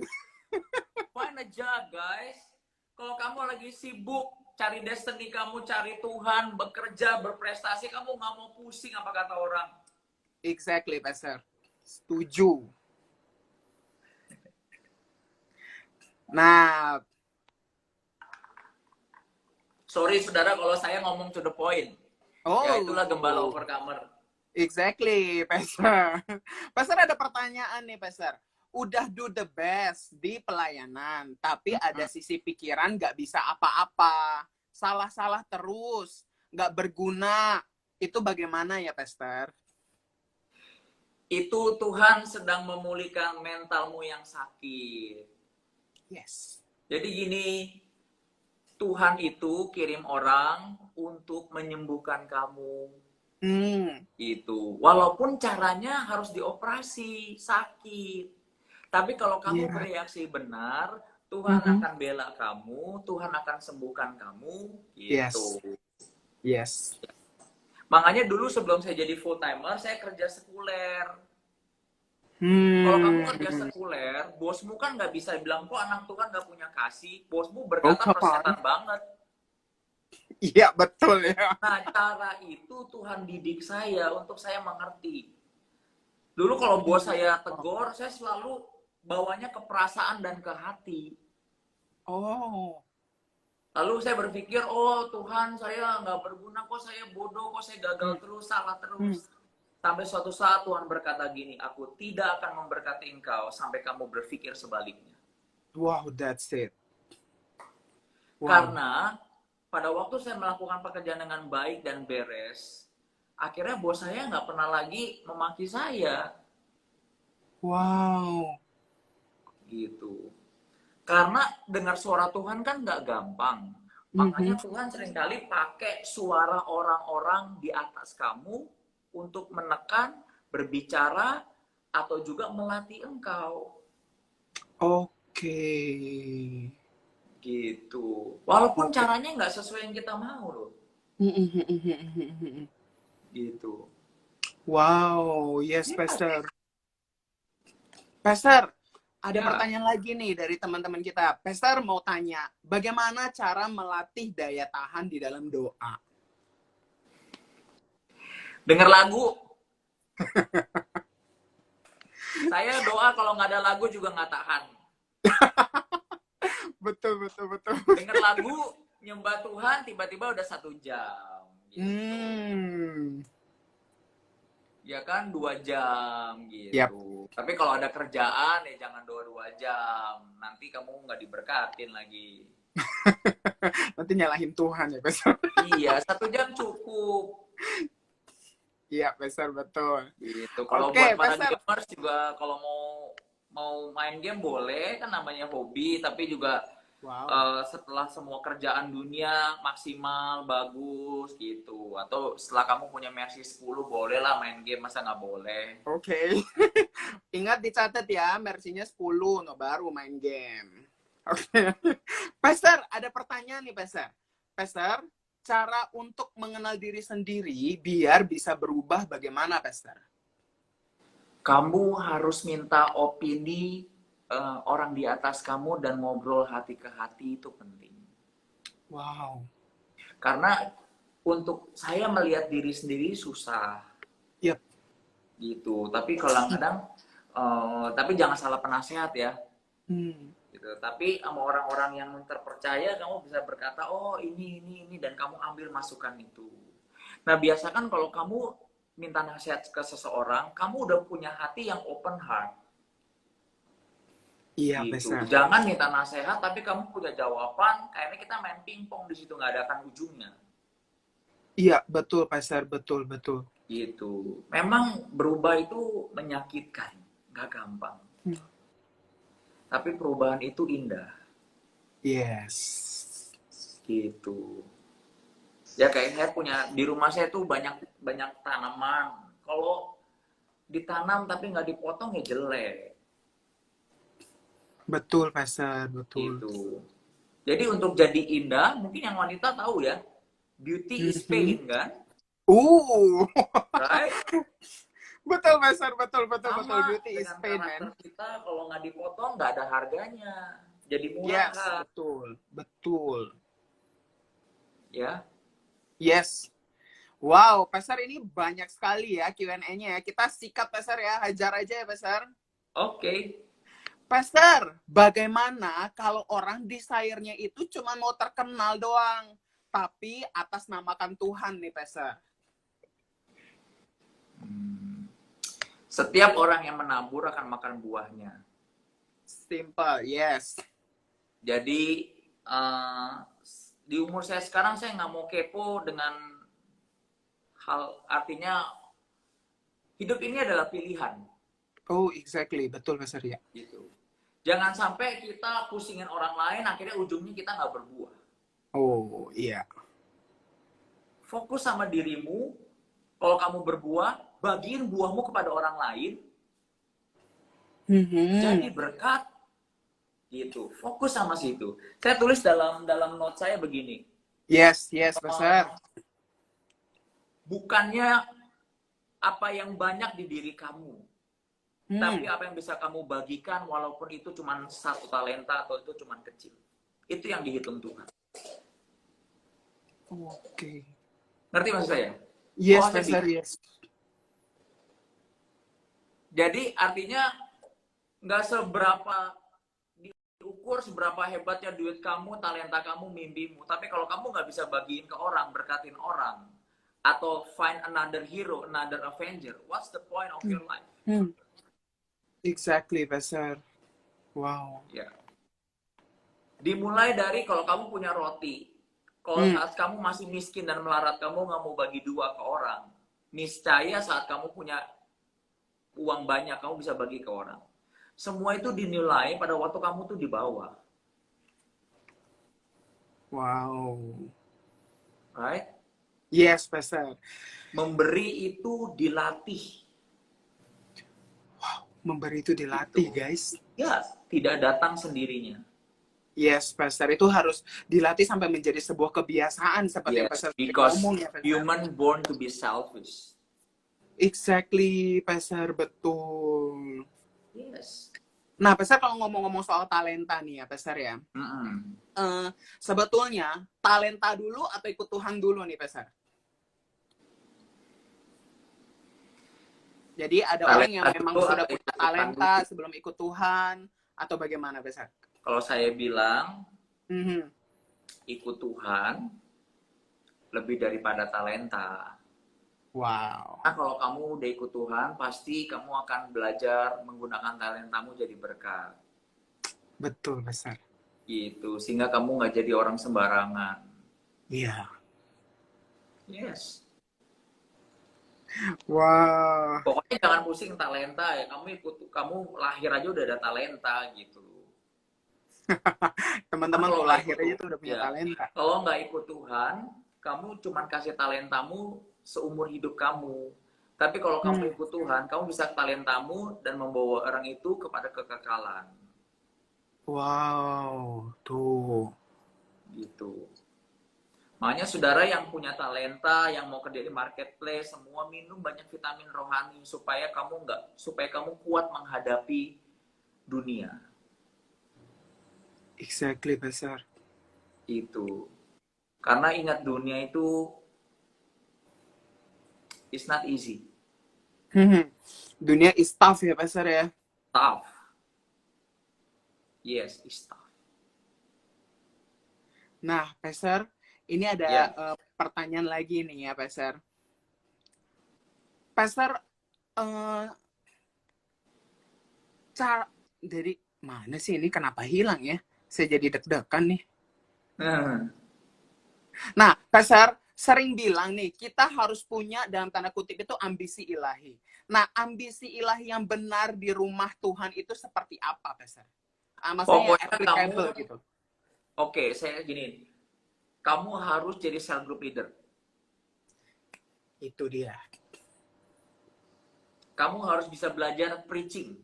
[SPEAKER 2] Find a job, guys. Kalau kamu lagi sibuk cari destiny kamu, cari Tuhan, bekerja, berprestasi, kamu nggak mau pusing apa kata orang.
[SPEAKER 4] Exactly, Pastor. Setuju. Nah,
[SPEAKER 2] Sorry, saudara, kalau saya ngomong to the point. Ya, itulah gembala Overcomer.
[SPEAKER 4] Exactly, Pastor. Pastor, ada pertanyaan nih, Pastor. Udah do the best di pelayanan, tapi ada sisi pikiran nggak bisa apa-apa. Salah-salah terus, nggak berguna. Itu bagaimana ya, Pastor?
[SPEAKER 2] Itu Tuhan sedang memulihkan mentalmu yang sakit.
[SPEAKER 4] Yes.
[SPEAKER 2] Jadi gini, Tuhan itu kirim orang untuk menyembuhkan kamu. Itu. Walaupun caranya harus dioperasi, sakit. Tapi kalau kamu bereaksi benar, Tuhan akan bela kamu, Tuhan akan sembuhkan kamu. Gitu.
[SPEAKER 4] Yes.
[SPEAKER 2] Makanya dulu sebelum saya jadi full timer, saya kerja sekuler. Kalau kamu kerja sekuler, bosmu kan nggak bisa bilang, kok anak Tuhan nggak punya kasih. Bosmu berkata persetan banget.
[SPEAKER 4] Iya, betul ya.
[SPEAKER 2] Nah, cara itu Tuhan didik saya untuk saya mengerti. Dulu kalau bos saya tegur, saya selalu bawanya ke perasaan dan ke hati.
[SPEAKER 4] Oh.
[SPEAKER 2] Lalu saya berpikir, oh Tuhan, saya nggak berguna, kok saya bodoh, kok saya gagal terus, salah terus. Sampai suatu saat Tuhan berkata gini, aku tidak akan memberkati engkau sampai kamu berpikir sebaliknya.
[SPEAKER 4] Wow, that's it. Wow.
[SPEAKER 2] Karena pada waktu saya melakukan pekerjaan dengan baik dan beres, akhirnya bos saya nggak pernah lagi memaki saya.
[SPEAKER 4] Wow.
[SPEAKER 2] Gitu. Karena dengar suara Tuhan kan nggak gampang. Makanya Tuhan seringkali pakai suara orang-orang di atas kamu untuk menekan, berbicara, atau juga melatih engkau.
[SPEAKER 4] Oke.
[SPEAKER 2] Gitu. Walaupun caranya nggak sesuai yang kita mau loh. Gitu.
[SPEAKER 4] Wow, yes, Pastor. Pastor, ada
[SPEAKER 2] Ya.
[SPEAKER 4] pertanyaan lagi nih dari teman-teman kita. Pastor mau tanya, bagaimana cara melatih daya tahan di dalam doa?
[SPEAKER 2] Dengar lagu. Saya doa kalau nggak ada lagu juga nggak tahan.
[SPEAKER 4] Betul, betul, betul.
[SPEAKER 2] Dengar lagu, nyembah Tuhan, tiba-tiba udah 1 jam. Gitu. Ya kan 2 jam gitu.
[SPEAKER 4] Yap.
[SPEAKER 2] Tapi kalau ada kerjaan ya jangan 2 jam. Nanti kamu nggak diberkatin lagi.
[SPEAKER 4] Nanti nyalahin Tuhan ya, Pastor.
[SPEAKER 2] Iya, 1 jam cukup.
[SPEAKER 4] Iya, Pastor, betul.
[SPEAKER 2] Gitu. Kalau
[SPEAKER 4] Oke,
[SPEAKER 2] buat para
[SPEAKER 4] Pastor.
[SPEAKER 2] gamers juga kalau mau main game boleh, kan namanya hobi, tapi juga
[SPEAKER 4] Wow.
[SPEAKER 2] setelah semua kerjaan dunia maksimal bagus gitu, atau setelah kamu punya Mercy 10 boleh lah main game, masa nggak boleh.
[SPEAKER 4] Oke. Ingat dicatat ya, Mercy-nya 10, no, baru main game. Oke. Pastor, ada pertanyaan nih, Pastor. Pastor, cara untuk mengenal diri sendiri biar bisa berubah bagaimana, Pastor?
[SPEAKER 2] Kamu harus minta opini orang di atas kamu dan ngobrol hati ke hati, itu penting.
[SPEAKER 4] Wow.
[SPEAKER 2] Karena untuk saya melihat diri sendiri susah.
[SPEAKER 4] Yep.
[SPEAKER 2] Gitu. Tapi kadang-kadang tapi jangan salah penasehat ya. Gitu. Tapi sama orang-orang yang terpercaya kamu bisa berkata, oh ini dan kamu ambil masukan itu. Nah biasa kan kalau kamu minta nasihat ke seseorang, kamu udah punya hati yang open heart.
[SPEAKER 4] Iya,
[SPEAKER 2] Gitu.
[SPEAKER 4] Pastor.
[SPEAKER 2] Jangan minta nasihat tapi kamu punya jawaban, kayaknya kita main pingpong di situ, nggak ada akan ujungnya.
[SPEAKER 4] Iya, betul, Pastor, betul.
[SPEAKER 2] Gitu. Memang berubah itu menyakitkan, nggak gampang. Tapi perubahan itu indah.
[SPEAKER 4] Yes.
[SPEAKER 2] Gitu. Ya kayak saya punya di rumah saya tuh banyak tanaman. Kalau ditanam tapi nggak dipotong ya jelek.
[SPEAKER 4] Betul, Pastor, betul.
[SPEAKER 2] Gitu. Jadi untuk jadi indah, mungkin yang wanita tahu ya, beauty is pain kan? Right?
[SPEAKER 4] Betul, Pastor, betul.
[SPEAKER 2] Sama
[SPEAKER 4] Beauty is
[SPEAKER 2] dengan
[SPEAKER 4] pain,
[SPEAKER 2] karakter
[SPEAKER 4] man.
[SPEAKER 2] kita, kalau nggak dipotong nggak ada harganya. Jadi
[SPEAKER 4] Yes,
[SPEAKER 2] murah.
[SPEAKER 4] betul.
[SPEAKER 2] Ya.
[SPEAKER 4] Yes. Wow, Pastor, ini banyak sekali ya Q&A-nya ya. Kita sikat, Pastor ya. Hajar aja ya, Pastor.
[SPEAKER 2] Oke.
[SPEAKER 4] Pastor, bagaimana kalau orang desire-nya itu cuma mau terkenal doang, tapi atas namakan Tuhan nih, Pastor?
[SPEAKER 2] Setiap orang yang menabur akan makan buahnya.
[SPEAKER 4] Simple, yes.
[SPEAKER 2] Jadi di umur saya sekarang saya nggak mau kepo dengan hal, artinya hidup ini adalah pilihan.
[SPEAKER 4] Oh, exactly. Betul, Pastor ya.
[SPEAKER 2] Gitu. Jangan sampai kita pusingin orang lain, akhirnya ujungnya kita nggak berbuah.
[SPEAKER 4] Oh, iya.
[SPEAKER 2] Fokus sama dirimu. Kalau kamu berbuah, bagiin buahmu kepada orang lain. Jadi berkat. Gitu. Fokus sama situ. Saya tulis dalam note saya begini.
[SPEAKER 4] Yes, Pastor.
[SPEAKER 2] Bukannya apa yang banyak di diri kamu, tapi apa yang bisa kamu bagikan, walaupun itu cuma 1 talenta atau itu cuma kecil. Itu yang dihitung Tuhan.
[SPEAKER 4] Oke.
[SPEAKER 2] Ngerti maksud saya?
[SPEAKER 4] Yes,
[SPEAKER 2] Oh,
[SPEAKER 4] Pastor, yes.
[SPEAKER 2] Jadi artinya nggak seberapa diukur ukur seberapa hebatnya duit kamu, talenta kamu, mimpimu. Tapi kalau kamu nggak bisa bagiin ke orang, berkatin orang, atau find another hero, another avenger, what's the point of your life?
[SPEAKER 4] Exactly, Pastor. Wow.
[SPEAKER 2] Ya. Dimulai dari kalau kamu punya roti, kalau saat kamu masih miskin dan melarat, kamu nggak mau bagi dua ke orang, niscaya saat kamu punya uang banyak, kamu bisa bagi ke orang. Semua itu dinilai pada waktu kamu tuh di bawah.
[SPEAKER 4] Wow.
[SPEAKER 2] Right?
[SPEAKER 4] Yes, Pastor.
[SPEAKER 2] Memberi itu dilatih.
[SPEAKER 4] Memberi itu dilatih, guys.
[SPEAKER 2] Ya, tidak datang sendirinya.
[SPEAKER 4] Yes, Pastor. Itu harus dilatih sampai menjadi sebuah kebiasaan seperti yang
[SPEAKER 2] Yes,
[SPEAKER 4] Pastor
[SPEAKER 2] because
[SPEAKER 4] ngomong ya, Pastor.
[SPEAKER 2] human born to be selfish.
[SPEAKER 4] Exactly, Pastor. Betul.
[SPEAKER 2] Yes.
[SPEAKER 4] Nah, Pastor, kalau ngomong-ngomong soal talenta nih ya, Pastor ya. Sebetulnya, talenta dulu atau ikut Tuhan dulu nih, Pastor? Jadi ada orang yang memang sudah punya talenta sebelum ikut Tuhan, atau bagaimana, Pastor?
[SPEAKER 2] Kalau saya bilang, ikut Tuhan lebih daripada talenta.
[SPEAKER 4] Wow.
[SPEAKER 2] Nah, kalau kamu udah ikut Tuhan, pasti kamu akan belajar menggunakan talentamu jadi berkat.
[SPEAKER 4] Betul, Pastor.
[SPEAKER 2] Gitu, sehingga kamu nggak jadi orang sembarangan.
[SPEAKER 4] Iya.
[SPEAKER 2] Yes.
[SPEAKER 4] Wow.
[SPEAKER 2] Pokoknya jangan pusing talenta ya. Kamu lahir aja udah ada talenta gitu.
[SPEAKER 4] Teman-teman
[SPEAKER 2] Kalau
[SPEAKER 4] lo
[SPEAKER 2] nggak
[SPEAKER 4] lahir
[SPEAKER 2] ikut-
[SPEAKER 4] aja tuh udah punya
[SPEAKER 2] ya.
[SPEAKER 4] talenta.
[SPEAKER 2] Kalau nggak ikut Tuhan, kamu cuma kasih talentamu seumur hidup kamu. Tapi kalau kamu ikut Tuhan, kamu bisa talentamu dan membawa orang itu kepada kekekalan.
[SPEAKER 4] Wow, tuh.
[SPEAKER 2] Gitu. Makanya saudara yang punya talenta, yang mau kerja di marketplace, semua minum banyak vitamin rohani supaya kamu kuat menghadapi dunia.
[SPEAKER 4] Exactly, Pastor.
[SPEAKER 2] Itu. Karena ingat dunia itu it's not easy.
[SPEAKER 4] Dunia is tough ya, Pastor ya.
[SPEAKER 2] Tough. Yes, it's tough.
[SPEAKER 4] Nah, Pastor, ini ada
[SPEAKER 2] Ya.
[SPEAKER 4] pertanyaan lagi nih ya, Pastor. Pastor, dari mana sih ini? Kenapa hilang ya? Saya jadi deg-degan nih. Nah, Pastor sering bilang nih, kita harus punya dalam tanda kutip itu ambisi ilahi. Nah, ambisi ilahi yang benar di rumah Tuhan itu seperti apa, Pastor? Maksudnya
[SPEAKER 2] Pokoknya
[SPEAKER 4] applicable
[SPEAKER 2] kamu-
[SPEAKER 4] gitu.
[SPEAKER 2] Oke, saya gini. Kamu harus jadi cell group leader.
[SPEAKER 4] Itu dia.
[SPEAKER 2] Kamu harus bisa belajar preaching.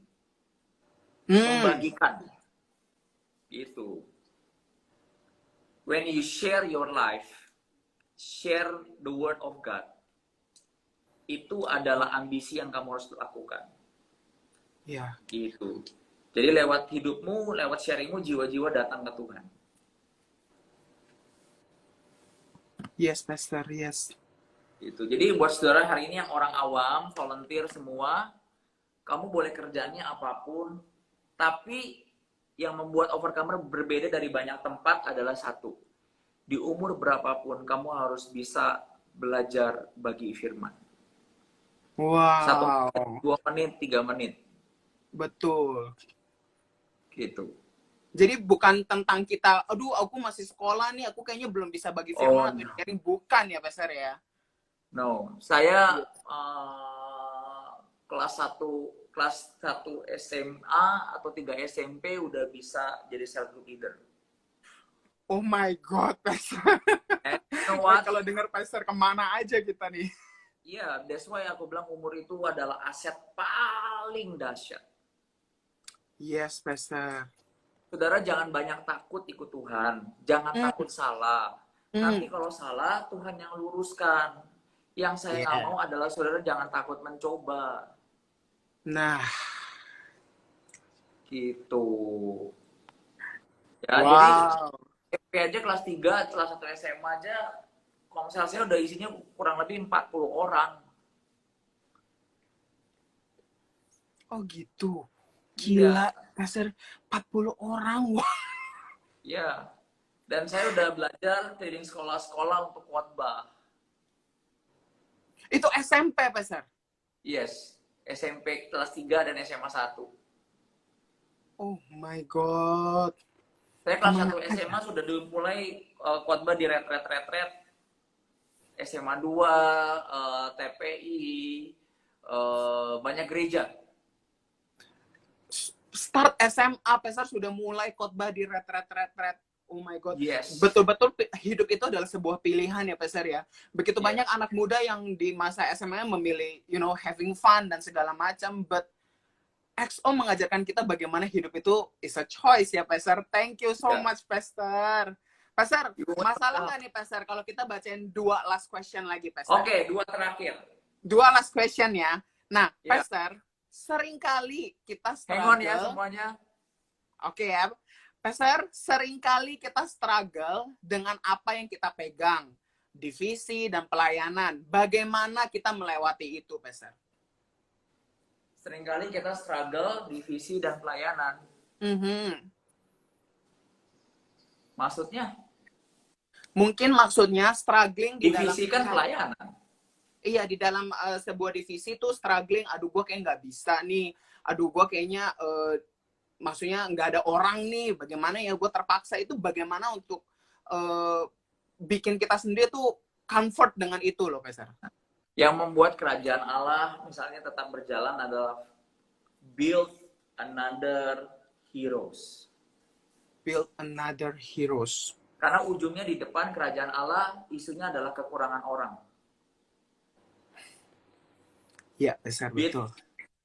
[SPEAKER 2] Membagikan. Itu. When you share your life, share the word of God, itu adalah ambisi yang kamu harus lakukan.
[SPEAKER 4] Ya.
[SPEAKER 2] Gitu. Jadi lewat hidupmu, lewat sharingmu, jiwa-jiwa datang ke Tuhan.
[SPEAKER 4] Yes, Pastor, yes.
[SPEAKER 2] Gitu. Jadi buat saudara hari ini yang orang awam, volunteer semua, kamu boleh kerjanya apapun, tapi yang membuat overcomer berbeda dari banyak tempat adalah satu. Di umur berapapun, kamu harus bisa belajar bagi firman.
[SPEAKER 4] Wow.
[SPEAKER 2] 1 menit, 2 menit, 3 menit.
[SPEAKER 4] Betul.
[SPEAKER 2] Gitu.
[SPEAKER 4] Jadi bukan tentang kita, aduh aku masih sekolah nih, aku kayaknya belum bisa bagi firman atau sharing. Bukan ya, Pastor ya?
[SPEAKER 2] No, saya kelas 1 SMA atau 3 SMP udah bisa jadi cell group leader.
[SPEAKER 4] Oh my God, Pastor.
[SPEAKER 2] And you know what?
[SPEAKER 4] Kalau dengar Pastor, kemana aja kita nih?
[SPEAKER 2] Iya, that's why aku bilang umur itu adalah aset paling dahsyat.
[SPEAKER 4] Yes, Pastor.
[SPEAKER 2] Saudara jangan banyak takut ikut Tuhan. Jangan takut salah. Nanti kalau salah, Tuhan yang luruskan. Yang saya nggak mau adalah saudara jangan takut mencoba.
[SPEAKER 4] Nah.
[SPEAKER 2] Gitu. Ya,
[SPEAKER 4] Wow.
[SPEAKER 2] jadi SMP aja kelas 3, kelas 1 SMA aja, komsel saya udah isinya kurang lebih 40 orang.
[SPEAKER 4] Oh gitu.
[SPEAKER 2] Iya.
[SPEAKER 4] Gila, Pastor, 40 orang. Wah.
[SPEAKER 2] Ya. Dan saya udah belajar keliling sekolah-sekolah untuk khotbah.
[SPEAKER 4] Itu SMP, Pastor.
[SPEAKER 2] Yes. SMP kelas 3 dan SMA 1.
[SPEAKER 4] Oh my God.
[SPEAKER 2] Saya kelas
[SPEAKER 4] Kemana
[SPEAKER 2] 1 SMA sudah mulai khotbah di retret. SMA 2, TPI, banyak gereja.
[SPEAKER 4] Start SMA, Pastor sudah mulai khotbah di retret. Oh my God.
[SPEAKER 2] Yes.
[SPEAKER 4] Betul-betul hidup itu adalah sebuah pilihan ya, Pastor ya. Begitu
[SPEAKER 2] Yes.
[SPEAKER 4] banyak anak muda yang di masa SMA memilih, having fun dan segala macam. But XO mengajarkan kita bagaimana hidup itu is a choice ya, Pastor. Thank you so
[SPEAKER 2] Ya.
[SPEAKER 4] much, Pastor. Pastor,
[SPEAKER 2] You want-
[SPEAKER 4] masalah nggak nih, Pastor? Kalau kita bacain 2 last question lagi, Pastor.
[SPEAKER 2] Oke, 2 terakhir.
[SPEAKER 4] 2 last question ya. Nah,
[SPEAKER 2] Ya.
[SPEAKER 4] Pastor, seringkali kita
[SPEAKER 2] Hang on ya
[SPEAKER 4] struggle.
[SPEAKER 2] semuanya.
[SPEAKER 4] Oke ya. Pastor, seringkali kita struggle dengan apa yang kita pegang. Divisi dan pelayanan. Bagaimana kita melewati itu, Pastor?
[SPEAKER 2] Seringkali kita struggle divisi dan pelayanan. Maksudnya
[SPEAKER 4] Mungkin maksudnya struggling di
[SPEAKER 2] divisi kan
[SPEAKER 4] dalam
[SPEAKER 2] pelayanan.
[SPEAKER 4] Iya, di dalam sebuah divisi tuh struggling, aduh gue kayak nggak bisa nih, aduh gue kayaknya maksudnya nggak ada orang nih, bagaimana ya gue terpaksa itu, bagaimana untuk bikin kita sendiri tuh comfort dengan itu loh, Pastor.
[SPEAKER 2] Yang membuat kerajaan Allah misalnya tetap berjalan adalah build another heroes.
[SPEAKER 4] Build another heroes.
[SPEAKER 2] Karena ujungnya di depan kerajaan Allah isunya adalah kekurangan orang.
[SPEAKER 4] Ya, Pastor,
[SPEAKER 2] Build,
[SPEAKER 4] betul.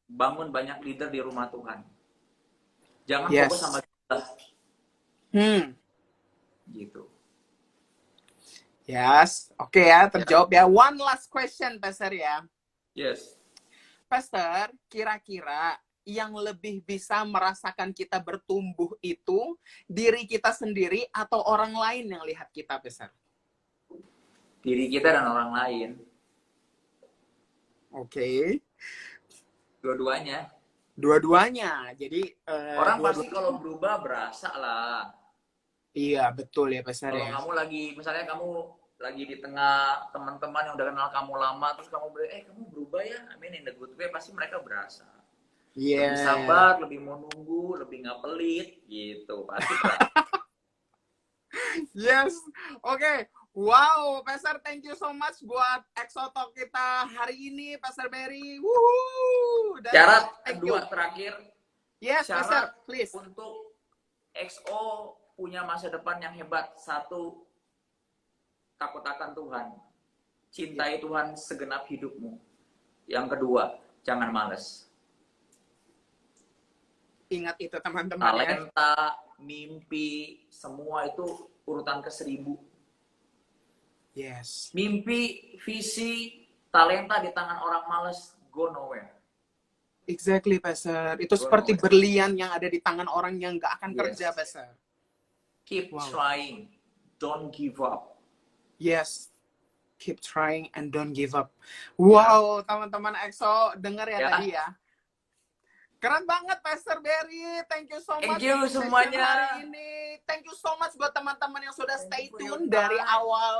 [SPEAKER 2] bangun banyak leader di rumah Tuhan. Jangan
[SPEAKER 4] Yes.
[SPEAKER 2] fokus sama kita. Gitu.
[SPEAKER 4] Yes, oke ya, terjawab ya. One last question, Pastor ya.
[SPEAKER 2] Yes.
[SPEAKER 4] Pastor, kira-kira yang lebih bisa merasakan kita bertumbuh itu diri kita sendiri atau orang lain yang lihat kita, Pastor?
[SPEAKER 2] Diri kita dan orang lain.
[SPEAKER 4] Oke.
[SPEAKER 2] Dua-duanya.
[SPEAKER 4] Dua-duanya. Jadi
[SPEAKER 2] Orang
[SPEAKER 4] dua-dua-
[SPEAKER 2] pasti kalau berubah berasa lah.
[SPEAKER 4] Iya, betul ya, Pastor
[SPEAKER 2] Kalau
[SPEAKER 4] ya.
[SPEAKER 2] kamu lagi, misalnya kamu lagi di tengah teman-teman yang udah kenal kamu lama, terus kamu bilang, kamu berubah ya, I mean in the good way, pasti mereka berasa.
[SPEAKER 4] Iya.
[SPEAKER 2] Lebih sabar, lebih mau nunggu, lebih nggak pelit, gitu. Pasti berasa.
[SPEAKER 4] Yes. Oke. Wow, Pastor, thank you so much buat EXO Talk kita hari ini, Pastor Berry. Woohoo. Dan
[SPEAKER 2] Syarat
[SPEAKER 4] thank
[SPEAKER 2] kedua
[SPEAKER 4] you.
[SPEAKER 2] terakhir,
[SPEAKER 4] Yes, Pastor,
[SPEAKER 2] syarat
[SPEAKER 4] please.
[SPEAKER 2] untuk XO punya masa depan yang hebat. 1, takut akan Tuhan. Cintai Tuhan segenap hidupmu. Yang kedua, jangan males.
[SPEAKER 4] Ingat itu, teman-teman ya.
[SPEAKER 2] Talenta, mimpi, semua itu urutan ke-1000.
[SPEAKER 4] Yes.
[SPEAKER 2] Mimpi, visi, talenta di tangan orang males, go nowhere.
[SPEAKER 4] Exactly, Pastor. Itu
[SPEAKER 2] Go
[SPEAKER 4] seperti
[SPEAKER 2] nowhere.
[SPEAKER 4] berlian yang ada di tangan orang yang nggak akan
[SPEAKER 2] Yes.
[SPEAKER 4] kerja, Pastor.
[SPEAKER 2] Keep
[SPEAKER 4] Wow.
[SPEAKER 2] trying, don't give up.
[SPEAKER 4] Yes. Keep trying and don't give up. Wow, teman-teman EXO, dengar ya
[SPEAKER 2] Ya.
[SPEAKER 4] tadi ya. Keren banget, Pastor Berry. Thank you so much.
[SPEAKER 2] Thank you
[SPEAKER 4] untuk session
[SPEAKER 2] semuanya.
[SPEAKER 4] hari ini. Thank you so much buat teman-teman yang sudah stay
[SPEAKER 2] Thank you for
[SPEAKER 4] tune
[SPEAKER 2] your
[SPEAKER 4] dari
[SPEAKER 2] time.
[SPEAKER 4] awal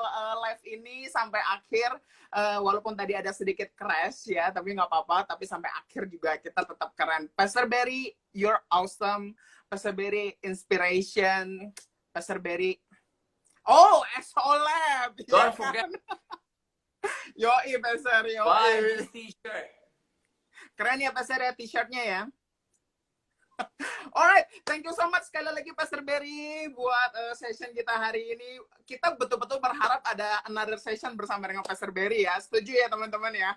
[SPEAKER 4] live ini sampai akhir. Walaupun tadi ada sedikit crash ya, tapi nggak apa-apa. Tapi sampai akhir juga kita tetap keren. Pastor Berry, you're awesome. Pastor Berry, inspiration. Pastor Berry. Oh, EXO Lab.
[SPEAKER 2] Don't
[SPEAKER 4] Ya
[SPEAKER 2] forget,
[SPEAKER 4] kan? Yoi, Pastor.
[SPEAKER 2] buy
[SPEAKER 4] Yoi.
[SPEAKER 2] this t-shirt.
[SPEAKER 4] Keren ya, Pastor ya, t-shirtnya ya. Alright, thank you so much sekali lagi Pastor Berry buat session kita hari ini. Kita betul-betul berharap ada another session bersama dengan Pastor Berry ya. Setuju ya teman-teman ya?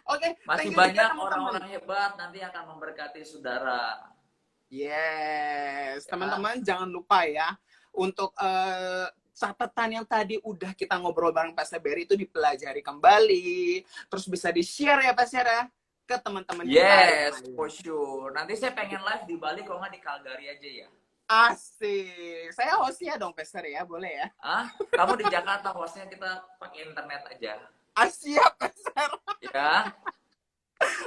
[SPEAKER 4] Oke,
[SPEAKER 2] Masih
[SPEAKER 4] thank you juga,
[SPEAKER 2] banyak
[SPEAKER 4] teman-teman.
[SPEAKER 2] orang-orang hebat nanti akan memberkati saudara.
[SPEAKER 4] Yes,
[SPEAKER 2] Ya.
[SPEAKER 4] teman-teman jangan lupa ya untuk catatan yang tadi udah kita ngobrol bareng Pastor Berry itu dipelajari kembali, terus bisa di-share ya Pastor ya ke teman-teman kita
[SPEAKER 2] Yes,
[SPEAKER 4] yang lain.
[SPEAKER 2] for sure. Nanti saya pengen live di Bali, kalau nggak di Calgary aja ya.
[SPEAKER 4] Asik. Saya hostnya dong, Pastor ya, boleh ya?
[SPEAKER 2] Ah, kamu di Jakarta, hostnya kita pakai internet aja.
[SPEAKER 4] Siap, Pastor.
[SPEAKER 2] Ya,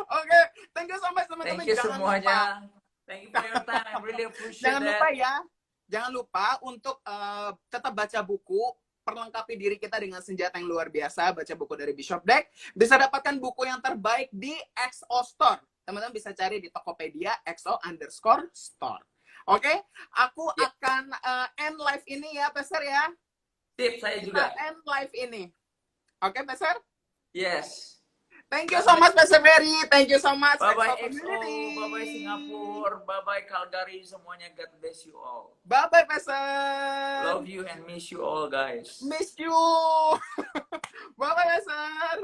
[SPEAKER 4] Oke, thank you so much teman-teman.
[SPEAKER 2] thank you
[SPEAKER 4] Jangan
[SPEAKER 2] semuanya.
[SPEAKER 4] lupa,
[SPEAKER 2] Thank you for your time. I really appreciate
[SPEAKER 4] jangan lupa
[SPEAKER 2] that.
[SPEAKER 4] ya, jangan lupa untuk tetap baca buku, perlengkapi diri kita dengan senjata yang luar biasa, baca buku dari Bishop Deck, bisa dapatkan buku yang terbaik di XO Store. Teman-teman bisa cari di Tokopedia XO_store. Oke, aku akan end live ini ya, Pastor ya.
[SPEAKER 2] Tip saya juga.
[SPEAKER 4] Kita end live ini. Oke, Pastor?
[SPEAKER 2] Yes.
[SPEAKER 4] Thank you so much, Pastor Berry. Thank you so much.
[SPEAKER 2] Bye-bye
[SPEAKER 4] XO
[SPEAKER 2] XO,
[SPEAKER 4] community.
[SPEAKER 2] bye-bye Singapura, bye-bye Calgary, semuanya. God bless you all.
[SPEAKER 4] Bye-bye, Pastor.
[SPEAKER 2] Love you and miss you all, guys.
[SPEAKER 4] Miss you. Bye-bye, Pastor.